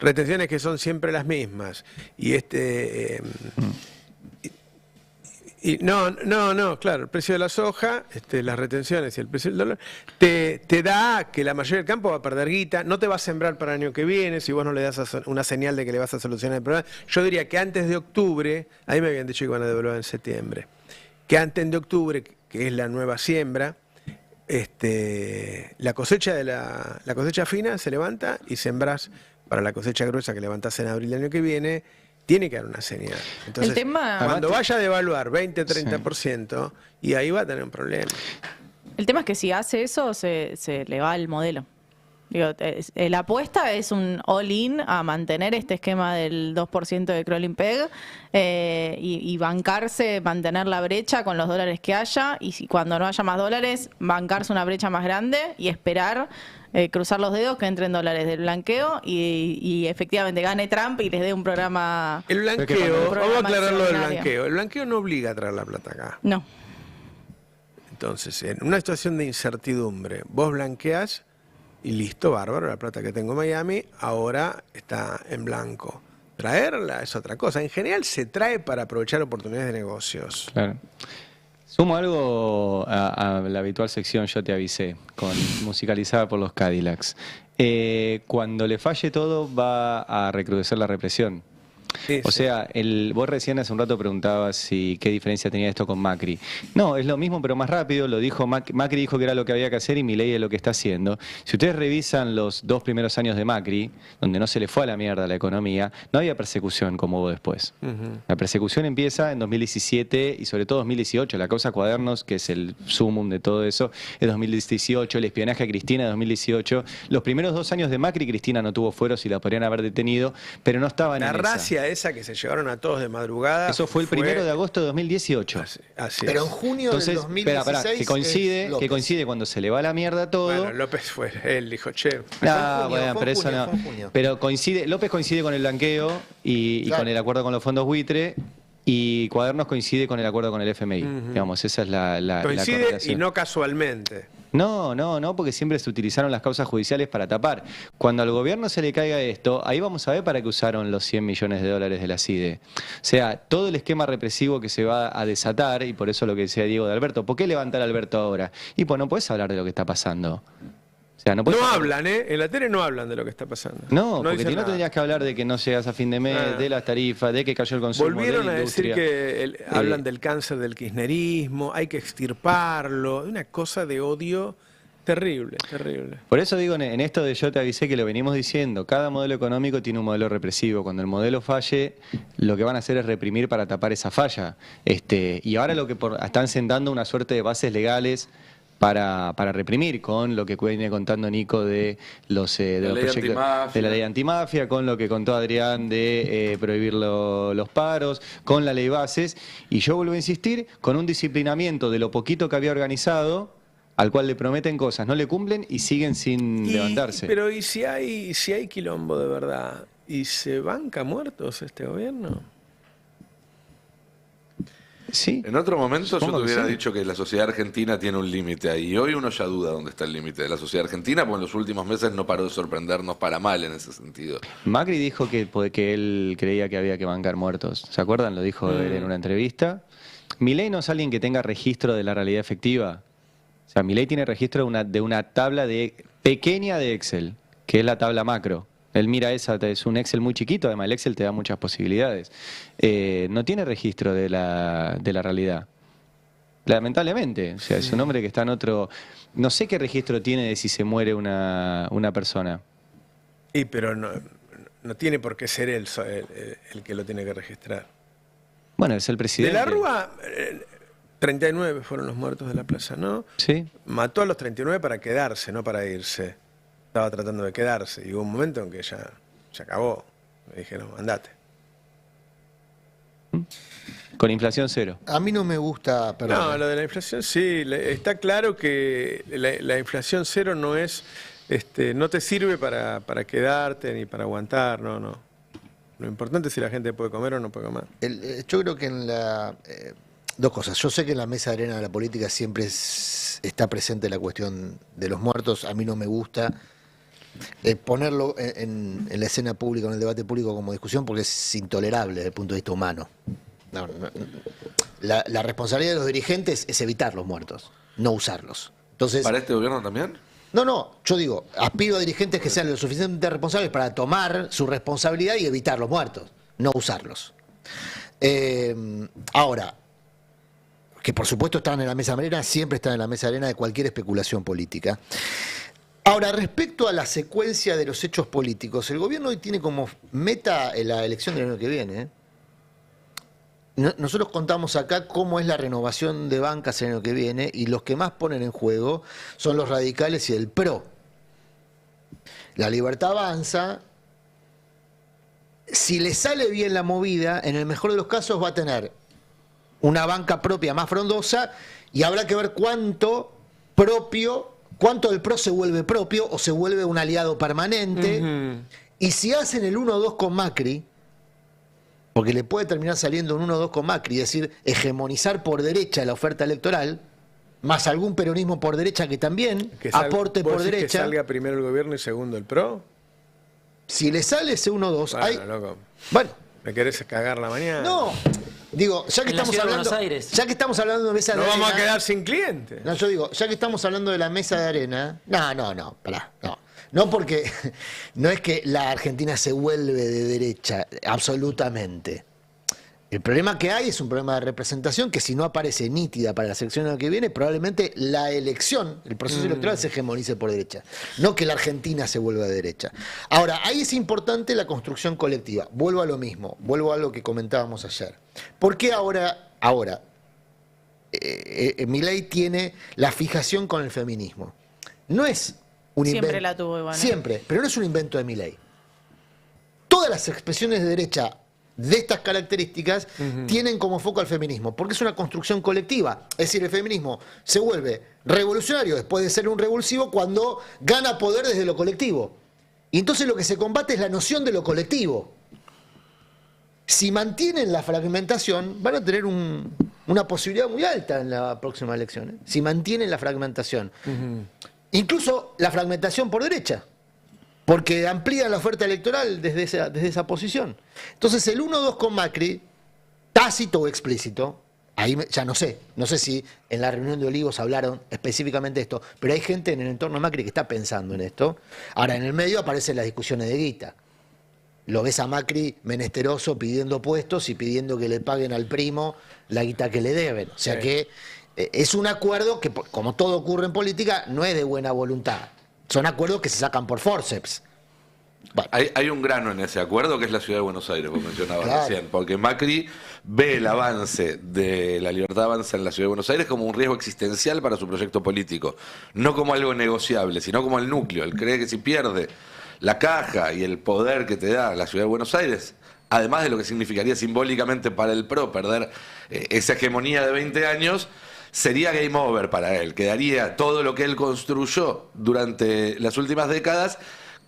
S1: retenciones que son siempre las mismas y claro, el precio de la soja, las retenciones y el precio del dólar, te da que la mayoría del campo va a perder guita, no te va a sembrar para el año que viene, si vos no le das una señal de que le vas a solucionar el problema. Yo diría que antes de octubre, ahí me habían dicho que iban a devaluar en septiembre, que antes de octubre, que es la nueva siembra, la cosecha la cosecha fina se levanta y sembrás para la cosecha gruesa que levantás en abril del año que viene. Tiene que dar una señal. Entonces,
S5: El tema-
S1: cuando vaya a devaluar 20-30%, y ahí va a tener un problema.
S5: El tema es que si hace eso, se le va el modelo. Digo, la apuesta es un all-in a mantener este esquema del 2% de crawling peg y bancarse, mantener la brecha con los dólares que haya, y cuando no haya más dólares, bancarse una brecha más grande y esperar, cruzar los dedos que entren dólares del blanqueo y efectivamente gane Trump y les dé un programa.
S1: El blanqueo,
S5: un
S1: vamos a
S5: programa
S1: aclarar lo del
S5: extraordinario.
S1: blanqueo. El blanqueo no obliga a traer la plata acá.
S5: No.
S1: Entonces, en una situación de incertidumbre, vos blanqueás y listo, bárbaro, la plata que tengo en Miami ahora está en blanco. Traerla es otra cosa. En general se trae para aprovechar oportunidades de negocios.
S6: Claro. Sumo algo a la habitual sección Yo te avisé, musicalizada por los Cadillacs. Cuando le falle todo va a recrudecer la represión.
S1: Sí,
S6: O
S1: sí.
S6: sea, vos recién hace un rato preguntabas qué diferencia tenía esto con Macri. No, es lo mismo pero más rápido, lo dijo Macri dijo que era lo que había que hacer y Milei es lo que está haciendo. Si ustedes revisan los 2 primeros años de Macri, donde no se le fue a la mierda la economía, no había persecución como hubo después. La persecución empieza en 2017 y sobre todo 2018. La causa Cuadernos, que es el sumum de todo eso, es 2018. El espionaje a Cristina es 2018. Los primeros 2 años de Macri, Cristina no tuvo fueros y la podrían haber detenido, pero no estaban
S1: La
S6: en esa.
S1: racia esa que se llevaron a todos de madrugada.
S6: Eso fue el 1 de agosto de 2018.
S1: Así
S2: Pero
S1: es.
S2: en junio
S6: Entonces,
S2: del 2016
S6: espera, que coincide,
S2: es López.
S6: cuando se le va la mierda todo.
S1: Bueno, López fue, él dijo, che.
S6: No,
S2: Fue en junio,
S6: bueno,
S2: fue
S6: pero
S2: en
S6: eso
S2: junio,
S6: no.
S2: fue en junio.
S6: Pero López coincide con el blanqueo y
S2: Claro.
S6: con el acuerdo con los fondos buitre, y Cuadernos coincide con el acuerdo con el FMI. Digamos, esa es la
S1: Coincide y
S6: correlación.
S1: no casualmente.
S6: No, porque siempre se utilizaron las causas judiciales para tapar. Cuando al gobierno se le caiga esto, ahí vamos a ver para qué usaron los 100 millones de dólares de la CIDE. O sea, todo el esquema represivo que se va a desatar, y por eso lo que decía Diego de Alberto, ¿por qué levantar a Alberto ahora? Y pues no puedes hablar de lo que está pasando. O sea, no podés
S1: No
S6: hablar-
S1: hablan, ¿eh? En la tele no hablan de lo que está pasando.
S6: No, porque
S1: dicen
S6: si no
S1: nada.
S6: tendrías que hablar de que no llegas a fin de mes, de las tarifas, de que cayó el consumo,
S1: Volvieron
S6: de
S1: a
S6: la
S1: decir
S6: industria.
S1: que hablan del cáncer del kirchnerismo, hay que extirparlo, una cosa de odio terrible, terrible.
S6: Por eso digo, en esto de Yo te avisé que lo venimos diciendo, cada modelo económico tiene un modelo represivo. Cuando el modelo falle, lo que van a hacer es reprimir para tapar esa falla. Y ahora están sentando una suerte de bases legales para reprimir, con lo que viene contando Nico de los proyectos de la ley antimafia, con lo que contó Adrián de prohibir los paros, con la ley bases, y yo vuelvo a insistir, con un disciplinamiento de lo poquito que había organizado, al cual le prometen cosas, no le cumplen y siguen sin levantarse.
S1: Pero ¿y si hay quilombo de verdad? ¿Y se banca muertos este gobierno?
S6: Sí.
S3: En otro momento yo te hubiera
S6: sí.
S3: dicho que la sociedad argentina tiene un límite ahí. Y hoy uno ya duda dónde está el límite de la sociedad argentina, porque en los últimos meses no paró de sorprendernos para mal en ese sentido.
S6: Macri dijo que él creía que había que bancar muertos. ¿Se acuerdan? Lo dijo él en una entrevista. Milei no es alguien que tenga registro de la realidad efectiva. O sea, Milei tiene registro de una tabla pequeña de Excel, que es la tabla macro. Él mira es un Excel muy chiquito, además el Excel te da muchas posibilidades. No tiene registro de la realidad. Lamentablemente, o sea, es un hombre que está en otro... No sé qué registro tiene de si se muere una persona.
S1: Pero no tiene por qué ser él el que lo tiene que registrar.
S6: Bueno, es el presidente.
S1: De la Rúa, 39 fueron los muertos de la plaza, ¿no?
S6: Sí.
S1: Mató a los 39 para quedarse, no para irse. Estaba tratando de quedarse y hubo un momento en que ya se acabó. Me dijeron, andate.
S6: Con inflación cero.
S2: A mí no me gusta... Perdón.
S1: No, lo de la inflación sí. Está claro que la inflación cero no es... no te sirve para quedarte ni para aguantar, no. Lo importante es si la gente puede comer o no puede comer.
S2: Yo creo que en dos cosas. Yo sé que en la mesa de arena de la política siempre está presente la cuestión de los muertos. A mí no me gusta ponerlo en la escena pública, en el debate público como discusión, porque es intolerable desde el punto de vista humano. La responsabilidad de los dirigentes es evitar los muertos, no usarlos. Entonces,
S3: ¿Para este gobierno también?
S2: No, yo digo, aspiro a dirigentes que sean lo suficientemente responsables para tomar su responsabilidad y evitar los muertos, no usarlos. Ahora, que por supuesto están en la mesa de arena, siempre están en la mesa de arena de cualquier especulación política. Ahora, respecto a la secuencia de los hechos políticos, el gobierno hoy tiene como meta la elección del año que viene. Nosotros contamos acá cómo es la renovación de bancas el año que viene y los que más ponen en juego son los radicales y el PRO. La Libertad Avanza, si le sale bien la movida, en el mejor de los casos va a tener una banca propia más frondosa y habrá que ver cuánto del PRO se vuelve propio o se vuelve un aliado permanente. Y si hacen el 1-2 con Macri, porque le puede terminar saliendo un 1-2 con Macri, es decir, hegemonizar por derecha la oferta electoral, más algún peronismo por derecha que también aporte por derecha.
S1: ¿Que salga primero el gobierno y segundo el PRO?
S2: Si le sale ese 1-2,
S1: bueno, loco.
S2: Bueno.
S1: ¿Me querés cagar la mañana?
S2: No. Digo, ya que estamos hablando de mesa de arena.
S1: No vamos a quedar sin clientes.
S2: No, yo digo, ya que estamos hablando de la mesa de arena. Pará. No, porque no es que la Argentina se vuelve de derecha, absolutamente. El problema que hay es un problema de representación que si no aparece nítida para la elección que viene, probablemente la elección, el proceso electoral se hegemonice por derecha. No que la Argentina se vuelva de derecha. Ahora, ahí es importante la construcción colectiva. Vuelvo a lo mismo, vuelvo a lo que comentábamos ayer. ¿Por qué ahora Milei tiene la fijación con el feminismo? No es un invento.
S5: Siempre la tuvo igual.
S2: Siempre, pero no es un invento de Milei. Todas las expresiones de derecha de estas características tienen como foco al feminismo, porque es una construcción colectiva. Es decir, el feminismo se vuelve revolucionario después de ser un revulsivo cuando gana poder desde lo colectivo. Y entonces lo que se combate es la noción de lo colectivo. Si mantienen la fragmentación, van a tener una posibilidad muy alta en la próxima elección. Si mantienen la fragmentación. Incluso la fragmentación por derecha. Porque amplía la oferta electoral desde esa posición. Entonces el 1-2 con Macri, tácito o explícito, ahí ya no sé si en la reunión de Olivos hablaron específicamente de esto, pero hay gente en el entorno de Macri que está pensando en esto. Ahora en el medio aparecen las discusiones de guita. Lo ves a Macri menesteroso pidiendo puestos y pidiendo que le paguen al primo la guita que le deben. O sea que es un acuerdo que, como todo ocurre en política, no es de buena voluntad. Son acuerdos que se sacan por forceps.
S3: Hay un grano en ese acuerdo que es la ciudad de Buenos Aires, como mencionaba
S2: Claro.
S3: recién, porque Macri ve el avance de la libertad avanza en la ciudad de Buenos Aires como un riesgo existencial para su proyecto político, no como algo negociable, sino como el núcleo. Él cree que si pierde la caja y el poder que te da la ciudad de Buenos Aires, además de lo que significaría simbólicamente para el PRO perder esa hegemonía de 20 años, sería game over para él. Quedaría todo lo que él construyó durante las últimas décadas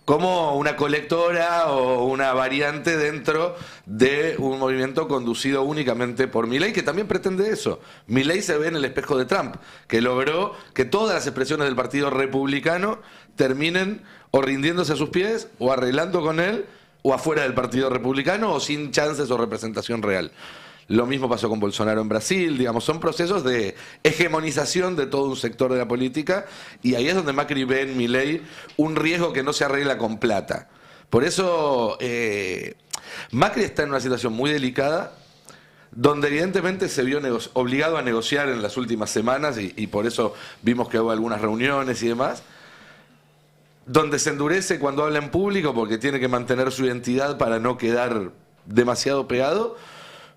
S3: como una colectora o una variante dentro de un movimiento conducido únicamente por Milei, que también pretende eso. Milei se ve en el espejo de Trump, que logró que todas las expresiones del Partido Republicano terminen o rindiéndose a sus pies, o arreglando con él, o afuera del Partido Republicano, o sin chances o representación real. Lo mismo pasó con Bolsonaro en Brasil, digamos, son procesos de hegemonización de todo un sector de la política, y ahí es donde Macri ve en Milei un riesgo que no se arregla con plata. Por eso Macri está en una situación muy delicada, donde evidentemente se vio obligado a negociar en las últimas semanas, y por eso vimos que hubo algunas reuniones y demás, donde se endurece cuando habla en público porque tiene que mantener su identidad para no quedar demasiado pegado.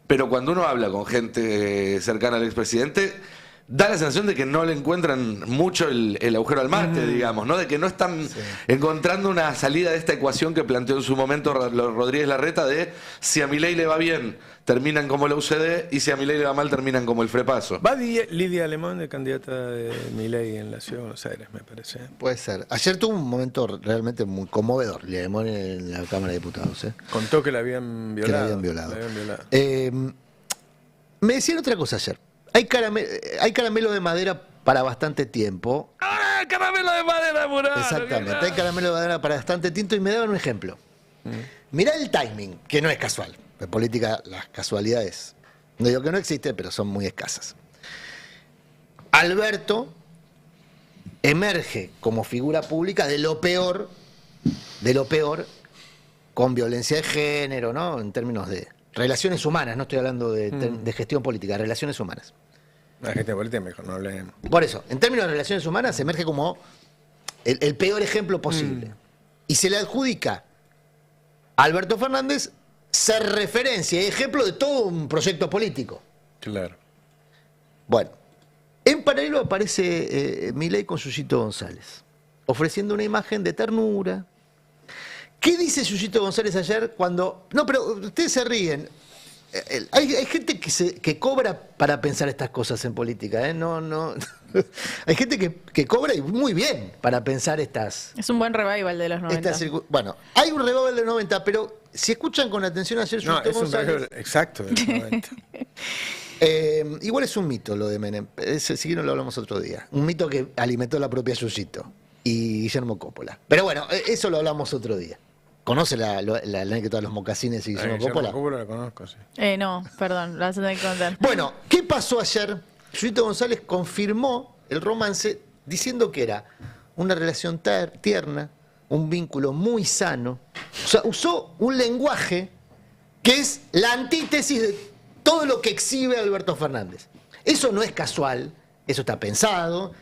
S3: Pero cuando uno habla con gente cercana al expresidente, da la sensación de que no le encuentran mucho el agujero al mate, digamos, ¿no? De que no están encontrando una salida de esta ecuación que planteó en su momento Rodríguez Larreta de si a Milei le va bien, terminan como la UCD, y si a Milei le va mal, terminan como el Frepaso.
S1: Va Lidia Alemán de candidata de Milei en la Ciudad de Buenos Aires, me parece.
S2: Puede ser. Ayer tuvo un momento realmente muy conmovedor, Lemón, en la Cámara de Diputados.
S1: Contó que la habían violado.
S2: Que la habían violado. Me decían otra cosa ayer. Hay caramelo de madera para bastante tiempo.
S1: ¡Ah, caramelo de madera, Murano!
S2: Exactamente, hay caramelo de madera para bastante tiempo, y me daban un ejemplo. Mirá el timing, que no es casual. En política las casualidades, no digo que no existen, pero son muy escasas. Alberto emerge como figura pública de lo peor, con violencia de género, ¿no? En términos de relaciones humanas, no estoy hablando de gestión política, relaciones humanas.
S1: La gestión política mejor no hablemos.
S2: Por eso, en términos de relaciones humanas, emerge como el peor ejemplo posible. Y se le adjudica a Alberto Fernández ser referencia y ejemplo de todo un proyecto político.
S1: Claro.
S2: Bueno, en paralelo aparece Milei con Yuyito González, ofreciendo una imagen de ternura. ¿Qué dice Yuyito González ayer cuando... No, pero ustedes se ríen. Hay gente que cobra para pensar estas cosas en política, ¿eh? No. Hay gente que cobra y muy bien para pensar estas...
S5: Es un buen revival de los 90.
S2: Bueno, hay un revival de los 90, pero si escuchan con atención ayer Yuyito González...
S1: Un revival exacto de los 90.
S2: Igual es un mito lo de Menem. Si no lo hablamos otro día. Un mito que alimentó la propia Yuyito y Guillermo Coppola. Pero bueno, eso lo hablamos otro día. ¿Conoce la anécdota de los mocasines y Guillermo Coppola?
S1: Coppola la conozco, sí.
S5: No, perdón, lo vas a tener que contar.
S2: Bueno, ¿qué pasó ayer? Yuyito González confirmó el romance diciendo que era una relación tierna, un vínculo muy sano. O sea, usó un lenguaje que es la antítesis de todo lo que exhibe Alberto Fernández. Eso no es casual, eso está pensado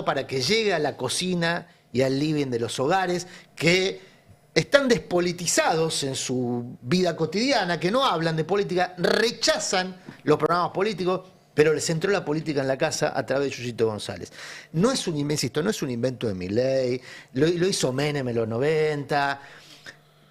S2: para que llegue a la cocina y al living de los hogares, que están despolitizados en su vida cotidiana, que no hablan de política, rechazan los programas políticos, pero les entró la política en la casa a través de Yuyito González. No es un invento de Milei, lo hizo Menem en los 90.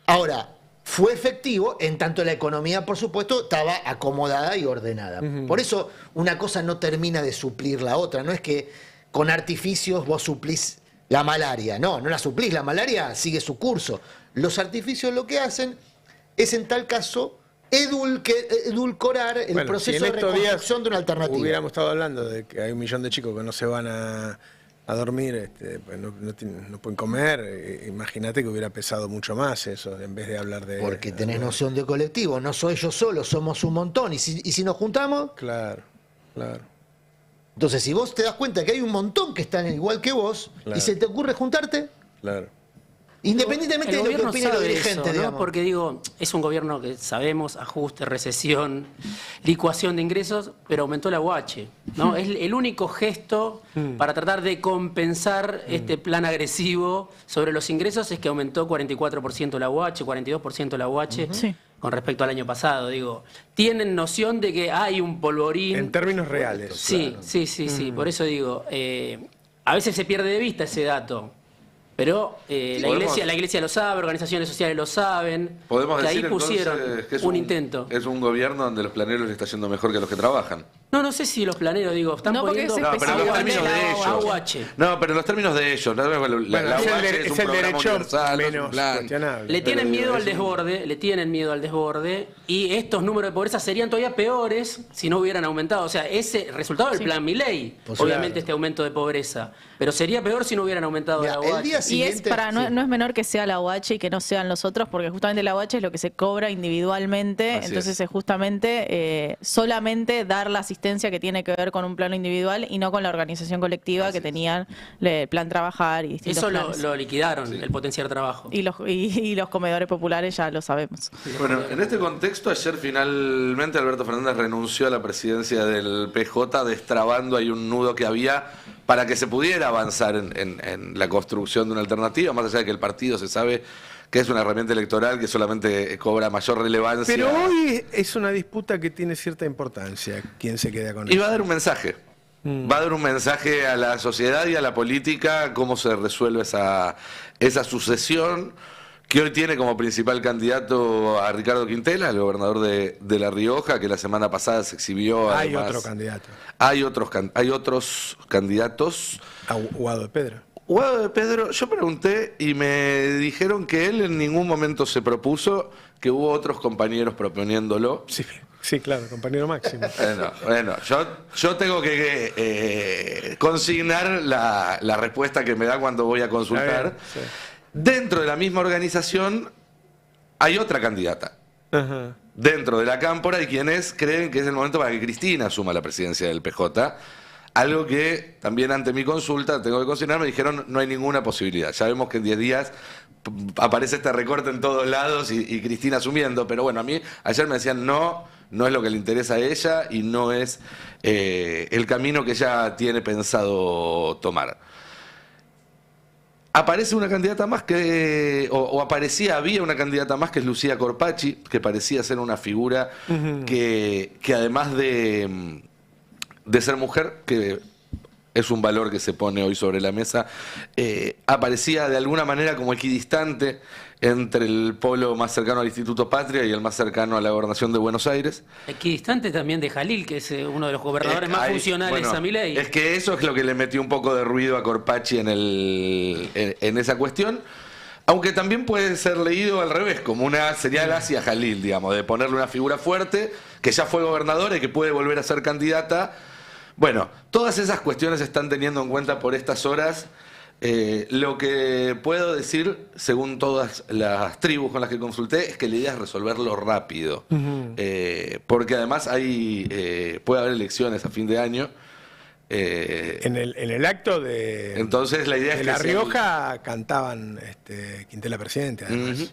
S2: Ahora, fue efectivo en tanto la economía, por supuesto, estaba acomodada y ordenada. Por eso una cosa no termina de suplir la otra. No es que con artificios vos suplís la malaria. No la suplís, la malaria sigue su curso. Los artificios lo que hacen es, en tal caso, edulcorar el proceso de reconstrucción de una alternativa.
S1: Hubiéramos estado hablando de que hay 1 millón de chicos que no se van a dormir, pues no pueden comer. Imagínate que hubiera pesado mucho más eso, en vez de hablar de...
S2: Porque tenés noción de colectivo, no soy yo solo, somos un montón. ¿Y si nos juntamos?
S1: Claro.
S2: Entonces, si vos te das cuenta que hay un montón que están igual que vos, y se te ocurre juntarte...
S1: Claro.
S2: Independientemente de lo que opine los dirigentes,
S7: ¿no?
S2: digamos.
S7: Porque digo, es un gobierno que sabemos, ajuste, recesión, licuación de ingresos, pero aumentó la UH, ¿no? Es el único gesto para tratar de compensar este plan agresivo sobre los ingresos, es que aumentó 44% la UH, 42% la UH.
S5: Sí.
S7: Con respecto al año pasado, digo, tienen noción de que hay un polvorín.
S1: En términos reales.
S7: Sí, sí, sí, sí. Por eso digo, a veces se pierde de vista ese dato. Pero la iglesia lo sabe, organizaciones sociales lo saben.
S3: Podemos
S7: que
S3: decir
S7: ahí pusieron
S3: entonces que es
S7: un intento.
S3: Es un gobierno donde los planeros le está yendo mejor que a los que trabajan.
S7: No sé si los planeros, digo, están
S5: No, porque
S7: poniendo
S5: es
S3: pero en los términos de ellos.
S7: AUH.
S3: No, pero en los términos de ellos. La
S1: Bueno,
S3: UH es un programa
S1: derecho
S3: universal, no es un
S1: menos
S3: plan.
S1: cuestionable.
S7: Le tienen
S3: Pero,
S7: miedo al
S3: es un-
S7: desborde, le tienen miedo al desborde, y estos números de pobreza serían todavía peores si no hubieran aumentado. O sea, ese resultado del plan Milei,
S2: Pues
S7: obviamente
S2: claro.
S7: este aumento de pobreza, pero sería peor si no hubieran aumentado
S2: Mira,
S7: la
S2: el
S7: UH.
S2: día
S5: Y
S2: siguiente,
S5: no es menor que sea la OH y que no sean los otros, porque justamente la OH es lo que se cobra individualmente,
S3: Así
S5: entonces
S3: es.
S5: es justamente solamente dar la asistencia que tiene que ver con un plano individual y no con la organización colectiva que tenían el plan trabajar y distintos
S7: Eso
S5: planes.
S7: lo liquidaron, el potenciar trabajo.
S5: Y los comedores populares ya lo sabemos.
S3: Bueno, en este contexto, ayer finalmente Alberto Fernández renunció a la presidencia del PJ, destrabando ahí un nudo que había para que se pudiera avanzar en la construcción de una alternativa, más allá de que el partido se sabe que es una herramienta electoral que solamente cobra mayor relevancia.
S1: Pero hoy es una disputa que tiene cierta importancia. ¿Quién se queda con
S3: Y
S1: eso?
S3: va a dar un mensaje. Va a dar un mensaje a la sociedad y a la política, cómo se resuelve esa sucesión, que hoy tiene como principal candidato a Ricardo Quintela, el gobernador de La Rioja, que la semana pasada se exhibió.
S1: Hay
S3: además.
S1: otro candidato.
S3: Hay otros candidatos.
S1: Guado de Pedro.
S3: Guado de Pedro, yo pregunté y me dijeron que él en ningún momento se propuso, que hubo otros compañeros proponiéndolo.
S1: Sí, claro, compañero Máximo.
S3: Bueno, yo tengo que consignar la respuesta que me da cuando voy a consultar.
S1: Sí.
S3: Dentro de la misma organización hay otra candidata.
S1: Ajá.
S3: Dentro de la cámpora hay quienes creen que es el momento para que Cristina asuma la presidencia del PJ. Algo que también ante mi consulta, tengo que consignar, me dijeron no hay ninguna posibilidad. Ya vemos que en 10 días aparece este recorte en todos lados y Cristina asumiendo, pero bueno, a mí ayer me decían no es lo que le interesa a ella y no es el camino que ella tiene pensado tomar. Aparece una candidata más había una candidata más que es Lucía Corpacci, que parecía ser una figura que además de ser mujer, que es un valor que se pone hoy sobre la mesa, aparecía de alguna manera como equidistante entre el polo más cercano al Instituto Patria y el más cercano a la Gobernación de Buenos Aires.
S7: Equidistante también de Jalil, que es uno de los gobernadores más
S3: Ahí,
S7: funcionales
S3: bueno,
S7: a Milei.
S3: Es que eso es lo que le metió un poco de ruido a Corpacci en esa cuestión. Aunque también puede ser leído al revés, como una señal hacia Jalil, digamos, de ponerle una figura fuerte, que ya fue gobernadora y que puede volver a ser candidata. Bueno, todas esas cuestiones se están teniendo en cuenta por estas horas. Lo que puedo decir, según todas las tribus con las que consulté, es que la idea es resolverlo rápido. Porque además puede haber elecciones a fin de año.
S1: En el acto de,
S3: Entonces la idea es
S1: de
S3: que
S1: La
S3: si-
S1: Rioja cantaban Quintela presidente, además.
S3: Ujú.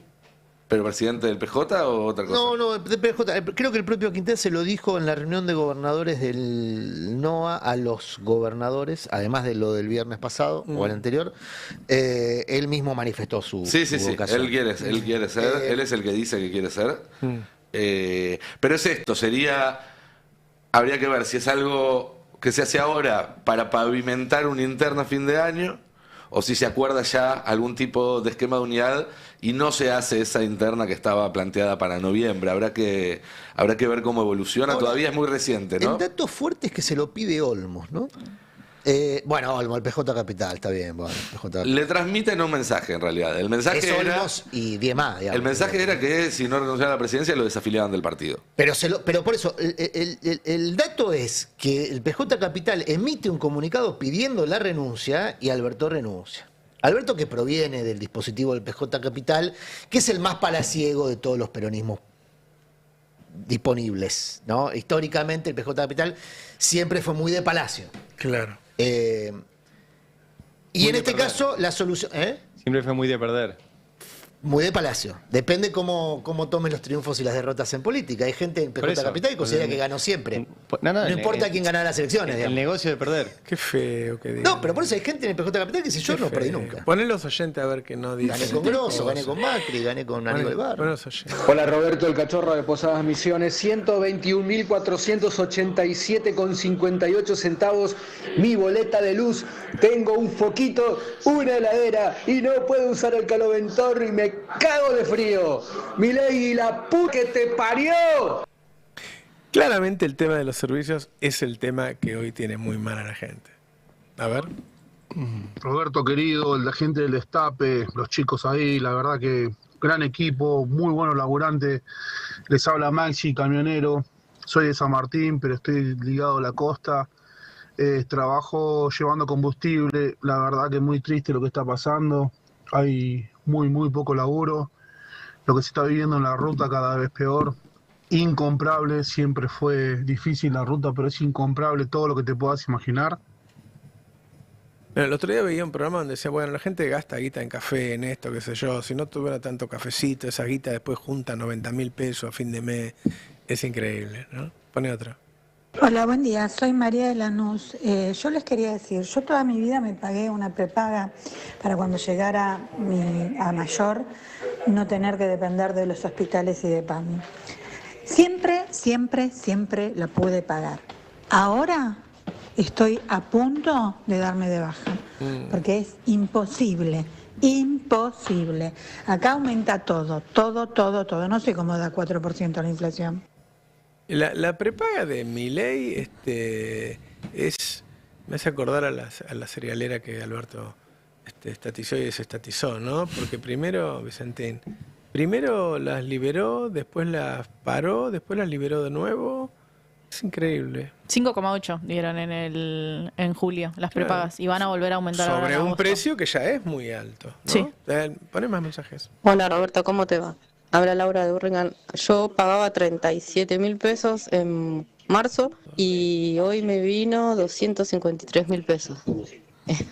S3: ¿Pero presidente del PJ o otra cosa?
S2: No, de PJ. Creo que el propio Quintela se lo dijo en la reunión de gobernadores del NOA a los gobernadores, además de lo del viernes pasado o el anterior. Él mismo manifestó su
S3: Sí,
S2: vocación.
S3: él quiere ser, él es el que dice que quiere ser. Pero es esto, habría que ver si es algo que se hace ahora para pavimentar una interna a fin de año, o si se acuerda ya algún tipo de esquema de unidad y no se hace esa interna que estaba planteada para noviembre. Habrá que ver cómo evoluciona.
S2: Ahora,
S3: Todavía es muy reciente, ¿no?
S2: El dato fuerte es que se lo pide Olmos, ¿no? Bueno, Olmos, el PJ Capital, está bien. Bueno, PJ Capital.
S3: Le transmiten un mensaje en realidad. El mensaje
S2: Es
S3: era,
S2: Olmos y 10 más, digamos.
S3: el mensaje era que si no renunciaba a la presidencia lo desafiliaban del partido.
S2: Pero por eso, el dato es que el PJ Capital emite un comunicado pidiendo la renuncia y Alberto renuncia. Alberto, que proviene del dispositivo del PJ Capital, que es el más palaciego de todos los peronismos disponibles, ¿no? Históricamente el PJ Capital siempre fue muy de palacio.
S1: Claro.
S2: Y en este caso la solución...
S6: Siempre fue muy de perder.
S2: Muy de Palacio. Depende cómo tomen los triunfos y las derrotas en política. Hay gente en PJ Capital que considera que ganó siempre. No importa quién ganara las elecciones.
S6: El negocio de perder.
S1: Qué feo que diga.
S2: No, pero por eso hay gente en el PJ Capital que dice yo no perdí nunca.
S1: Ponen los oyentes a ver que no dicen.
S2: Gané con Grosso, gané con Macri, gané con Aníbal Barro.
S13: Hola Roberto, el cachorro de Posadas Misiones, 121.487,58 centavos mi boleta de luz. Tengo un foquito, una heladera y no puedo usar el caloventor y me cago de frío. Milei, la puta que te parió.
S1: Claramente el tema de los servicios es el tema que hoy tiene muy mal a la gente. A ver.
S14: Roberto querido, la gente del Destape, los chicos ahí, la verdad que gran equipo, muy buenos laburantes. Les habla Maxi, camionero. Soy de San Martín, pero estoy ligado a la costa. Trabajo llevando combustible. La verdad que es muy triste lo que está pasando. Hay muy poco laburo. Lo que se está viviendo en la ruta cada vez peor. Incomprable, siempre fue difícil la ruta, pero es incomprable todo lo que te puedas imaginar.
S1: El otro día veía un programa donde decía, bueno, la gente gasta guita en café, en esto, qué sé yo. Si no tuviera tanto cafecito, esa guita después junta 90.000 pesos a fin de mes. Es increíble, ¿no? Pone otra.
S15: Hola, buen día. Soy María de Lanús. Yo les quería decir, yo toda mi vida me pagué una prepaga para cuando llegara a mayor no tener que depender de los hospitales y de PAMI. Siempre la pude pagar. Ahora estoy a punto de darme de baja, porque es imposible. Acá aumenta todo. No sé cómo da 4% la inflación.
S1: La prepaga de Milei me hace acordar a la cerealera que Alberto estatizó y desestatizó, ¿no? Porque primero, Vicentín, las liberó, después las paró, después las liberó de nuevo. Es increíble.
S5: 5,8 dieron en julio las prepagas y van a volver a aumentar ahora en
S1: sobre un
S5: agosto.
S1: precio que ya es muy alto, ¿no?
S5: Sí.
S1: Poné más mensajes.
S16: Hola Roberto, ¿cómo te va? Habla Laura de Urringan. Yo pagaba 37.000 pesos en marzo y hoy me vino 253.000 pesos.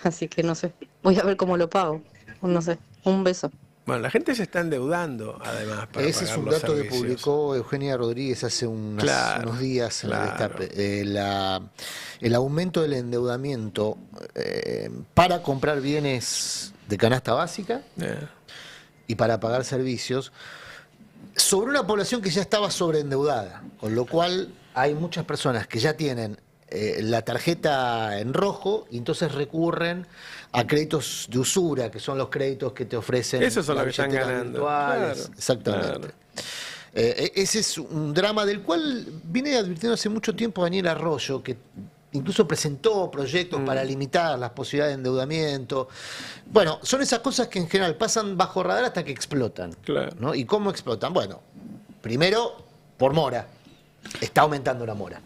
S16: Así que no sé, voy a ver cómo lo pago. No sé, un beso.
S1: Bueno, la gente se está endeudando, además, para
S2: ese
S1: pagar
S2: es un
S1: los
S2: dato que
S1: servicios.
S2: publicó Eugenia Rodríguez hace unos días en el Destape. El aumento del endeudamiento para comprar bienes de canasta básica y para pagar servicios sobre una población que ya estaba sobreendeudada, con lo cual hay muchas personas que ya tienen la tarjeta en rojo y entonces recurren a créditos de usura, que son los créditos que te ofrecen.
S1: Esos son
S2: las
S1: los que están
S2: billeteras
S1: ganando.
S2: virtuales.
S1: Claro,
S2: Exactamente.
S1: claro.
S2: Ese es un drama del cual viene advirtiendo hace mucho tiempo Daniel Arroyo, que incluso presentó proyectos para limitar las posibilidades de endeudamiento. Bueno, son esas cosas que en general pasan bajo radar hasta que explotan.
S1: Claro.
S2: ¿No? ¿Y cómo explotan? Bueno, primero por mora. Está aumentando la mora.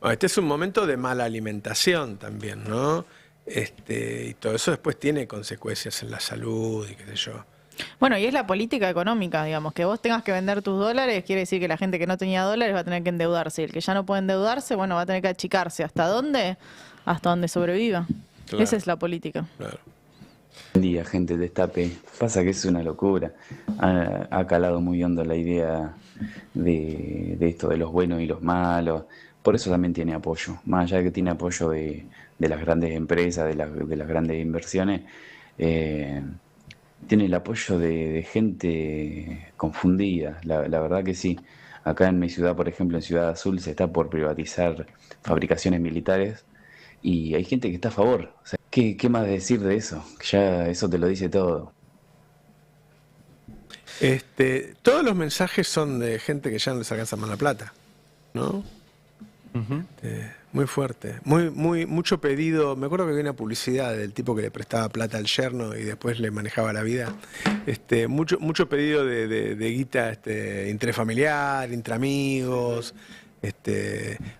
S1: Bueno, este es un momento de mala alimentación también, ¿no? Y todo eso después tiene consecuencias en la salud y qué sé yo.
S5: Bueno, y es la política económica, digamos, que vos tengas que vender tus dólares, quiere decir que la gente que no tenía dólares va a tener que endeudarse, y el que ya no puede endeudarse, bueno, va a tener que achicarse. ¿Hasta dónde? Hasta donde sobreviva.
S17: Claro.
S5: Esa es la política.
S1: Claro.
S17: Buen día, gente de Destape. Pasa que es una locura. Ha calado muy hondo la idea de esto de los buenos y los malos. Por eso también tiene apoyo. Más allá de que tiene apoyo de las grandes empresas, de las grandes inversiones, tiene el apoyo de gente confundida. La verdad que sí. Acá en mi ciudad, por ejemplo, en Ciudad Azul, se está por privatizar fabricaciones militares y hay gente que está a favor. O sea, ¿qué más decir de eso? Ya eso te lo dice todo.
S1: Todos los mensajes son de gente que ya no les alcanza más la plata, ¿no? Muy fuerte, mucho pedido. Me acuerdo que había una publicidad del tipo que le prestaba plata al yerno y después le manejaba la vida. Mucho pedido de guita intrafamiliar, entre amigos.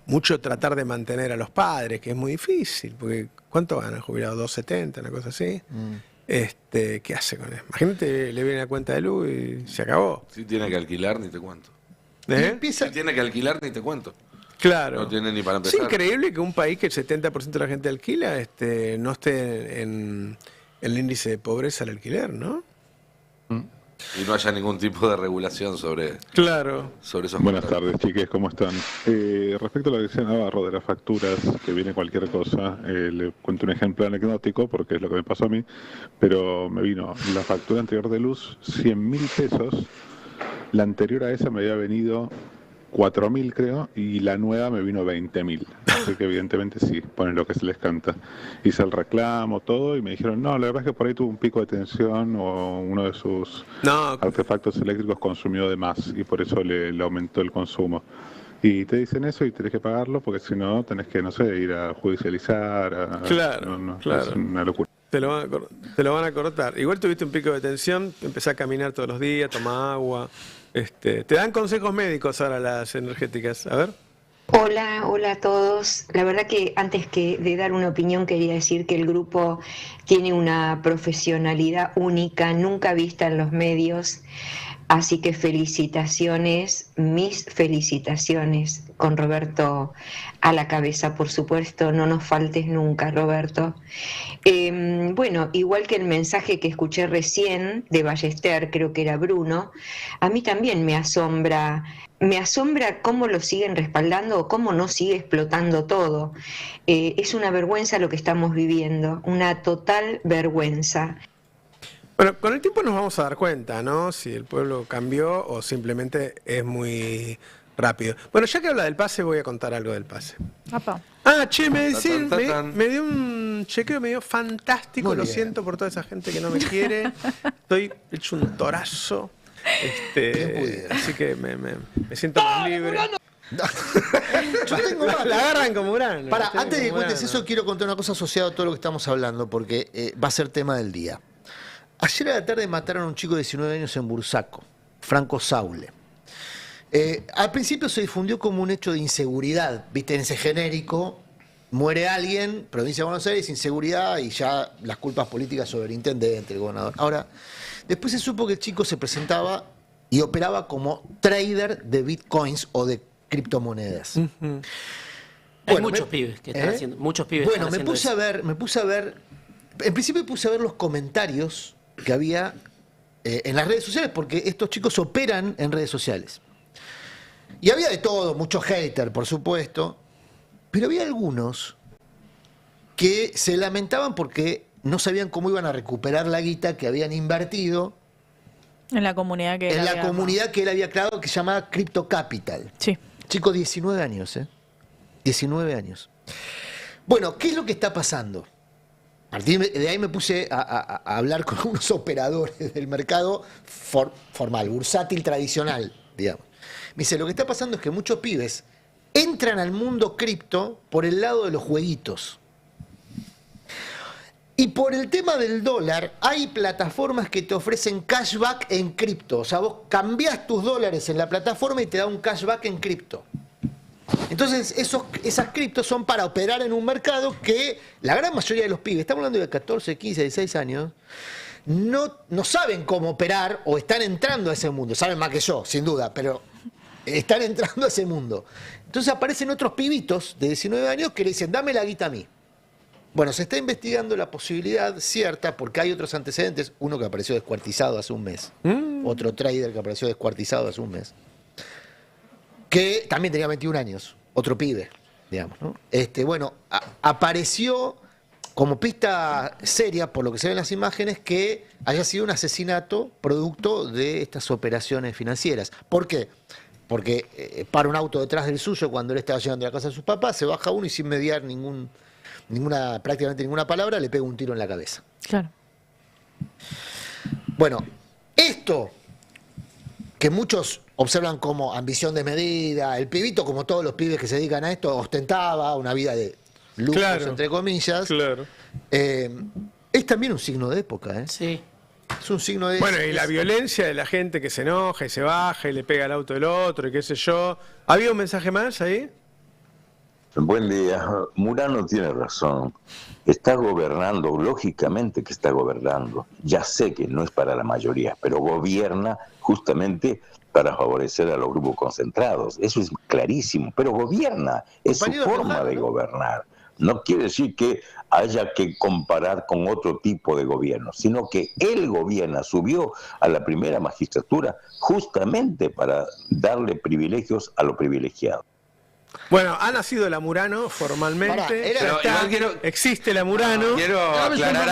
S1: Mucho tratar de mantener a los padres, que es muy difícil, porque ¿cuánto gana el jubilado? 2.70, una cosa así. ¿Qué hace con eso? Imagínate, le viene la cuenta de luz y se acabó.
S3: Si tiene que alquilar, ni te cuento. Si tiene que alquilar, ni te cuento.
S1: Claro.
S3: No tiene ni para empezar.
S1: Es increíble que un país que el 70% de la gente alquila no esté en el índice de pobreza al alquiler, ¿no?
S3: Y no haya ningún tipo de regulación sobre esos
S18: Buenas
S3: contratos.
S18: tardes, chiques, ¿cómo están? Respecto a lo que decía Navarro de las facturas, que viene cualquier cosa, le cuento un ejemplo anecdótico porque es lo que me pasó a mí, pero me vino la factura anterior de luz, 100.000 pesos, la anterior a esa me había venido 4.000 creo, y la nueva me vino 20.000. Así que evidentemente sí, ponen lo que se les canta. Hice el reclamo, todo, y me dijeron, no, la verdad es que por ahí tuvo un pico de tensión o uno de sus artefactos eléctricos consumió de más y por eso le aumentó el consumo. Y te dicen eso y tenés que pagarlo porque si no tenés que, no sé, ir a judicializar.
S1: Claro.
S18: Es una locura.
S1: Te lo van a cortar. Igual tuviste un pico de tensión, empecé a caminar todos los días, tomá agua. Te dan consejos médicos ahora las energéticas. A ver.
S19: Hola a todos. La verdad que antes de dar una opinión quería decir que el grupo tiene una profesionalidad única, nunca vista en los medios. Así que felicitaciones, mis felicitaciones, con Roberto a la cabeza, por supuesto, no nos faltes nunca, Roberto. Bueno, igual que el mensaje que escuché recién de Ballester, creo que era Bruno, a mí también me asombra cómo lo siguen respaldando o cómo no sigue explotando todo. Es una vergüenza lo que estamos viviendo, una total vergüenza.
S1: Bueno, con el tiempo nos vamos a dar cuenta, ¿no? Si el pueblo cambió o simplemente es muy rápido. Bueno, ya que habla del pase, voy a contar algo del pase. Che, me dio un chequeo medio fantástico. Lo siento por toda esa gente que no me quiere. Estoy hecho un torazo. Así que me siento más libre.
S2: Yo tengo más.
S1: La agarran como grano.
S2: Antes de que cuentes eso, quiero contar una cosa asociada a todo lo que estamos hablando, porque va a ser tema del día. Ayer a la tarde mataron a un chico de 19 años en Bursaco, Franco Saule. Al principio se difundió como un hecho de inseguridad, viste, en ese genérico, muere alguien, provincia de Buenos Aires, inseguridad y ya las culpas políticas sobre el intendente, el gobernador. Ahora, después se supo que el chico se presentaba y operaba como trader de bitcoins o de criptomonedas.
S7: Hay muchos pibes que están haciendo, muchos pibes
S2: Bueno,
S7: están
S2: me puse a ver, en principio me puse a ver los comentarios que había en las redes sociales, porque estos chicos operan en redes sociales. Y había de todo, muchos haters, por supuesto, pero había algunos que se lamentaban porque no sabían cómo iban a recuperar la guita que habían invertido
S5: en la comunidad que
S2: él había creado, que se llamaba Crypto Capital.
S5: Sí.
S2: Chico, 19 años, 19 años. Bueno, ¿qué es lo que está pasando? De ahí me puse a hablar con unos operadores del mercado formal, bursátil tradicional, digamos. Me dice, lo que está pasando es que muchos pibes entran al mundo cripto por el lado de los jueguitos. Y por el tema del dólar, hay plataformas que te ofrecen cashback en cripto. O sea, vos cambiás tus dólares en la plataforma y te da un cashback en cripto. Entonces, esas criptos son para operar en un mercado que la gran mayoría de los pibes, estamos hablando de 14, 15, 16 años, no saben cómo operar o están entrando a ese mundo. Saben más que yo, sin duda, pero están entrando a ese mundo. Entonces aparecen otros pibitos de 19 años que le dicen, dame la guita a mí. Bueno, se está investigando la posibilidad cierta, porque hay otros antecedentes, uno que apareció descuartizado hace un mes, otro trader que apareció descuartizado hace un mes, que también tenía 21 años, otro pibe, digamos, ¿no? Apareció como pista seria, por lo que se ve en las imágenes, que haya sido un asesinato producto de estas operaciones financieras. ¿Por qué? Porque para un auto detrás del suyo cuando él estaba llegando a la casa de sus papás, se baja uno y sin mediar prácticamente ninguna palabra, le pega un tiro en la cabeza.
S5: Claro.
S2: Bueno, esto que muchos observan como ambición desmedida, el pibito, como todos los pibes que se dedican a esto, ostentaba una vida de lujos, entre comillas.
S1: Claro.
S2: Es también un signo de época, ¿eh?
S7: Sí.
S2: Es un signo de...
S1: Bueno, y la violencia de la gente que se enoja y se baja y le pega al auto del otro y qué sé yo. ¿Había un mensaje más ahí?
S20: Buen día. Murano tiene razón. Está gobernando, lógicamente que está gobernando. Ya sé que no es para la mayoría, pero gobierna justamente para favorecer a los grupos concentrados. Eso es clarísimo, pero gobierna, es su forma de gobernar. No quiere decir que haya que comparar con otro tipo de gobierno, sino que él gobierna, subió a la primera magistratura justamente para darle privilegios a los privilegiados.
S1: Bueno, ha nacido la Murano formalmente.
S3: Pero igual
S1: existe la Murano.
S3: Quiero aclarar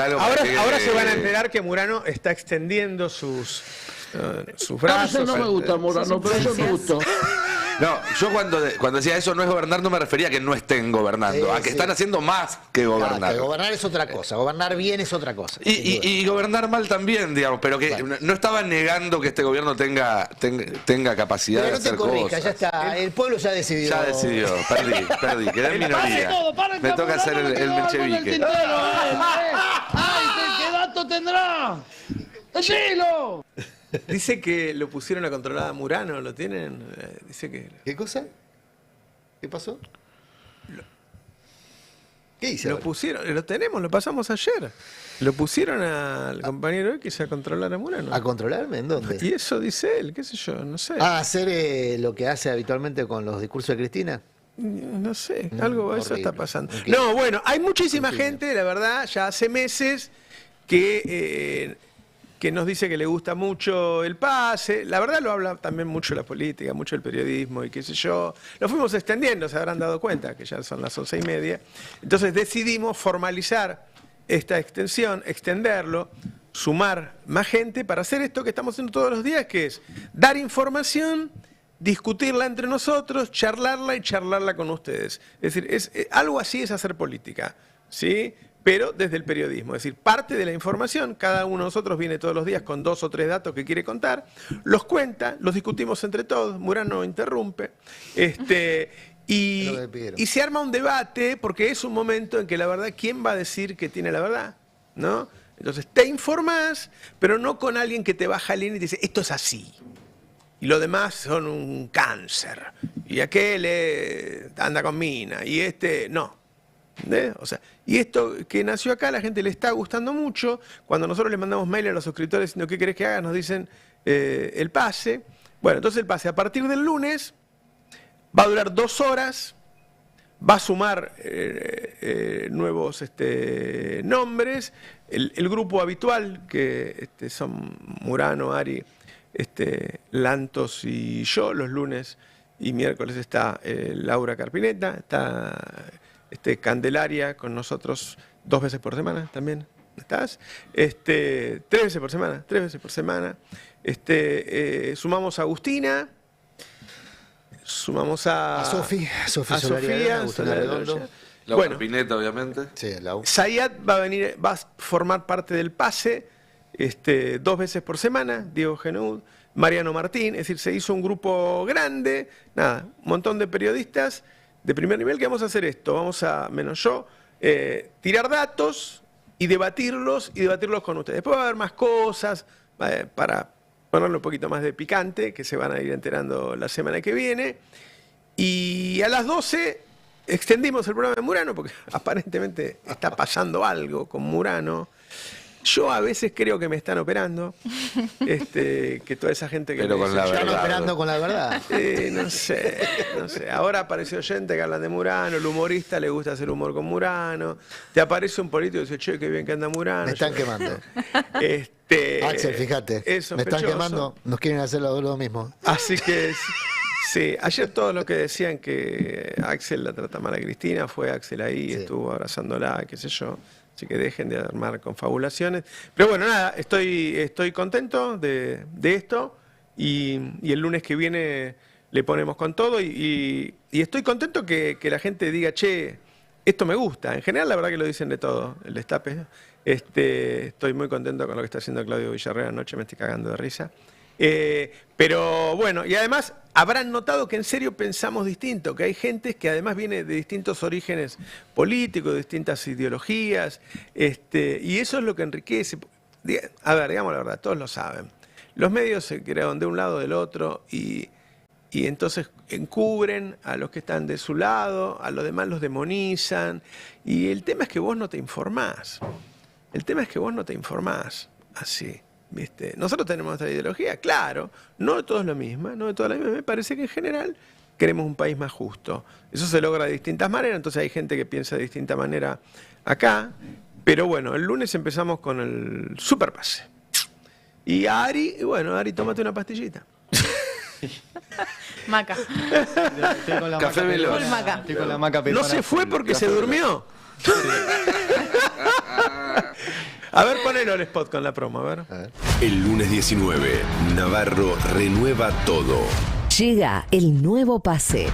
S3: algo
S1: Ahora se van a enterar que Murano está extendiendo sus brazos.
S21: A veces no me gusta Murano, pero eso me gustó.
S3: No, yo cuando decía eso no es gobernar, no me refería a que no estén gobernando, a que están haciendo más que gobernar.
S2: Claro, que gobernar es otra cosa, gobernar bien es otra cosa.
S3: Y gobernar mal también, digamos, pero que no estaba negando que este gobierno tenga capacidad de hacer cosas.
S2: Ya está, el pueblo ya decidió.
S3: Ya decidió, perdí, quedé en minoría. Me toca hacer el menchevique.
S21: ¡Ay, qué dato tendrá! ¡Decilo!
S1: Dice que lo pusieron a controlar a Murano, ¿lo tienen? Dice que...
S2: ¿Qué cosa? ¿Qué pasó? ¿Qué dice?
S1: Lo pusieron, lo tenemos, lo pasamos ayer. Lo pusieron al compañero X a controlar a Murano.
S2: ¿A controlarme? ¿En dónde?
S1: Y eso dice él, qué sé yo, no sé.
S2: ¿Hacer lo que hace habitualmente con los discursos de Cristina?
S1: No sé, algo de eso está pasando.
S2: Okay.
S1: No, bueno, hay muchísima gente, la verdad, ya hace meses que nos dice que le gusta mucho el pase. La verdad lo habla también mucho la política, mucho el periodismo y qué sé yo. Lo fuimos extendiendo, se habrán dado cuenta que ya son las 11:30. Entonces decidimos formalizar esta extensión, extenderlo, sumar más gente para hacer esto que estamos haciendo todos los días, que es dar información, discutirla entre nosotros, charlarla y charlarla con ustedes. Es decir, algo así es hacer política, ¿sí? Pero desde el periodismo, es decir, parte de la información, cada uno de nosotros viene todos los días con 2 o 3 datos que quiere contar, los cuenta, los discutimos entre todos, Murano interrumpe, y se arma un debate, porque es un momento en que la verdad, ¿quién va a decir que tiene la verdad? ¿No? Entonces te informás, pero no con alguien que te baja línea y te dice, esto es así. Y los demás son un cáncer. Y aquel anda con mina. Y este no. O sea, y esto que nació acá, a la gente le está gustando mucho. Cuando nosotros le mandamos mail a los suscriptores diciendo qué querés que haga, nos dicen el pase. Bueno, entonces el pase a partir del lunes va a durar 2 horas. Va a sumar nuevos nombres. El grupo habitual, que son Murano, Ari, Lantos y yo, los lunes y miércoles está Laura Carpineta, está Candelaria con nosotros 2 veces por semana también. ¿Estás? 3 veces por semana, 3 veces por semana. Sumamos a Agustina, sumamos a Sofía,
S3: Laura Carpineta, obviamente.
S2: Sí,
S1: Zayat va a formar parte del pase 2 veces por semana, Diego Genud, Mariano Martín, es decir, se hizo un grupo grande, nada, un montón de periodistas de primer nivel que vamos a hacer esto, vamos a, menos yo, tirar datos y debatirlos con ustedes. Después va a haber más cosas para ponerle un poquito más de picante, que se van a ir enterando la semana que viene. Y a las 12 extendimos el programa de Murano, porque aparentemente está pasando algo con Murano. Yo a veces creo que me están operando, que toda esa gente que
S3: pero
S1: me
S3: con la
S2: ¿Están
S3: verdad.
S2: operando con la verdad?
S1: no sé. Ahora apareció gente que hablan de Murano, el humorista le gusta hacer humor con Murano. Te aparece un político y dice, che, qué bien que anda Murano.
S2: Me están quemando. Axel, fíjate, me están quemando, nos quieren hacer lo mismo.
S1: Así que sí, ayer todos los que decían que Axel la trata mal a Cristina, fue Axel ahí, estuvo abrazándola, qué sé yo. Así que dejen de armar confabulaciones. Pero bueno, nada, estoy contento de esto y el lunes que viene le ponemos con todo y estoy contento que la gente diga, che, esto me gusta. En general, la verdad que lo dicen de todo, el destape. Estoy muy contento con lo que está haciendo Claudio Villarreal anoche, me estoy cagando de risa. Pero bueno, y además habrán notado que en serio pensamos distinto, que hay gente que además viene de distintos orígenes políticos, de distintas ideologías, y eso es lo que enriquece. A ver, digamos la verdad, todos lo saben. Los medios se crearon de un lado o del otro y entonces encubren a los que están de su lado, a los demás los demonizan, y el tema es que vos no te informás. El tema es que vos no te informás así. ¿Viste? Nosotros tenemos nuestra ideología, claro, no de todos la misma, me parece que en general queremos un país más justo. Eso se logra de distintas maneras, entonces hay gente que piensa de distinta manera acá. Pero bueno, el lunes empezamos con el superpase. Y a Ari, Ari, tómate una pastillita.
S5: Maca.
S3: Café veloz.
S6: Estoy con la maca
S1: No se fue porque se durmió. A ver, ponelo el spot con la promo, a ver.
S4: El lunes 19, Navarro renueva todo.
S22: Llega el nuevo pase.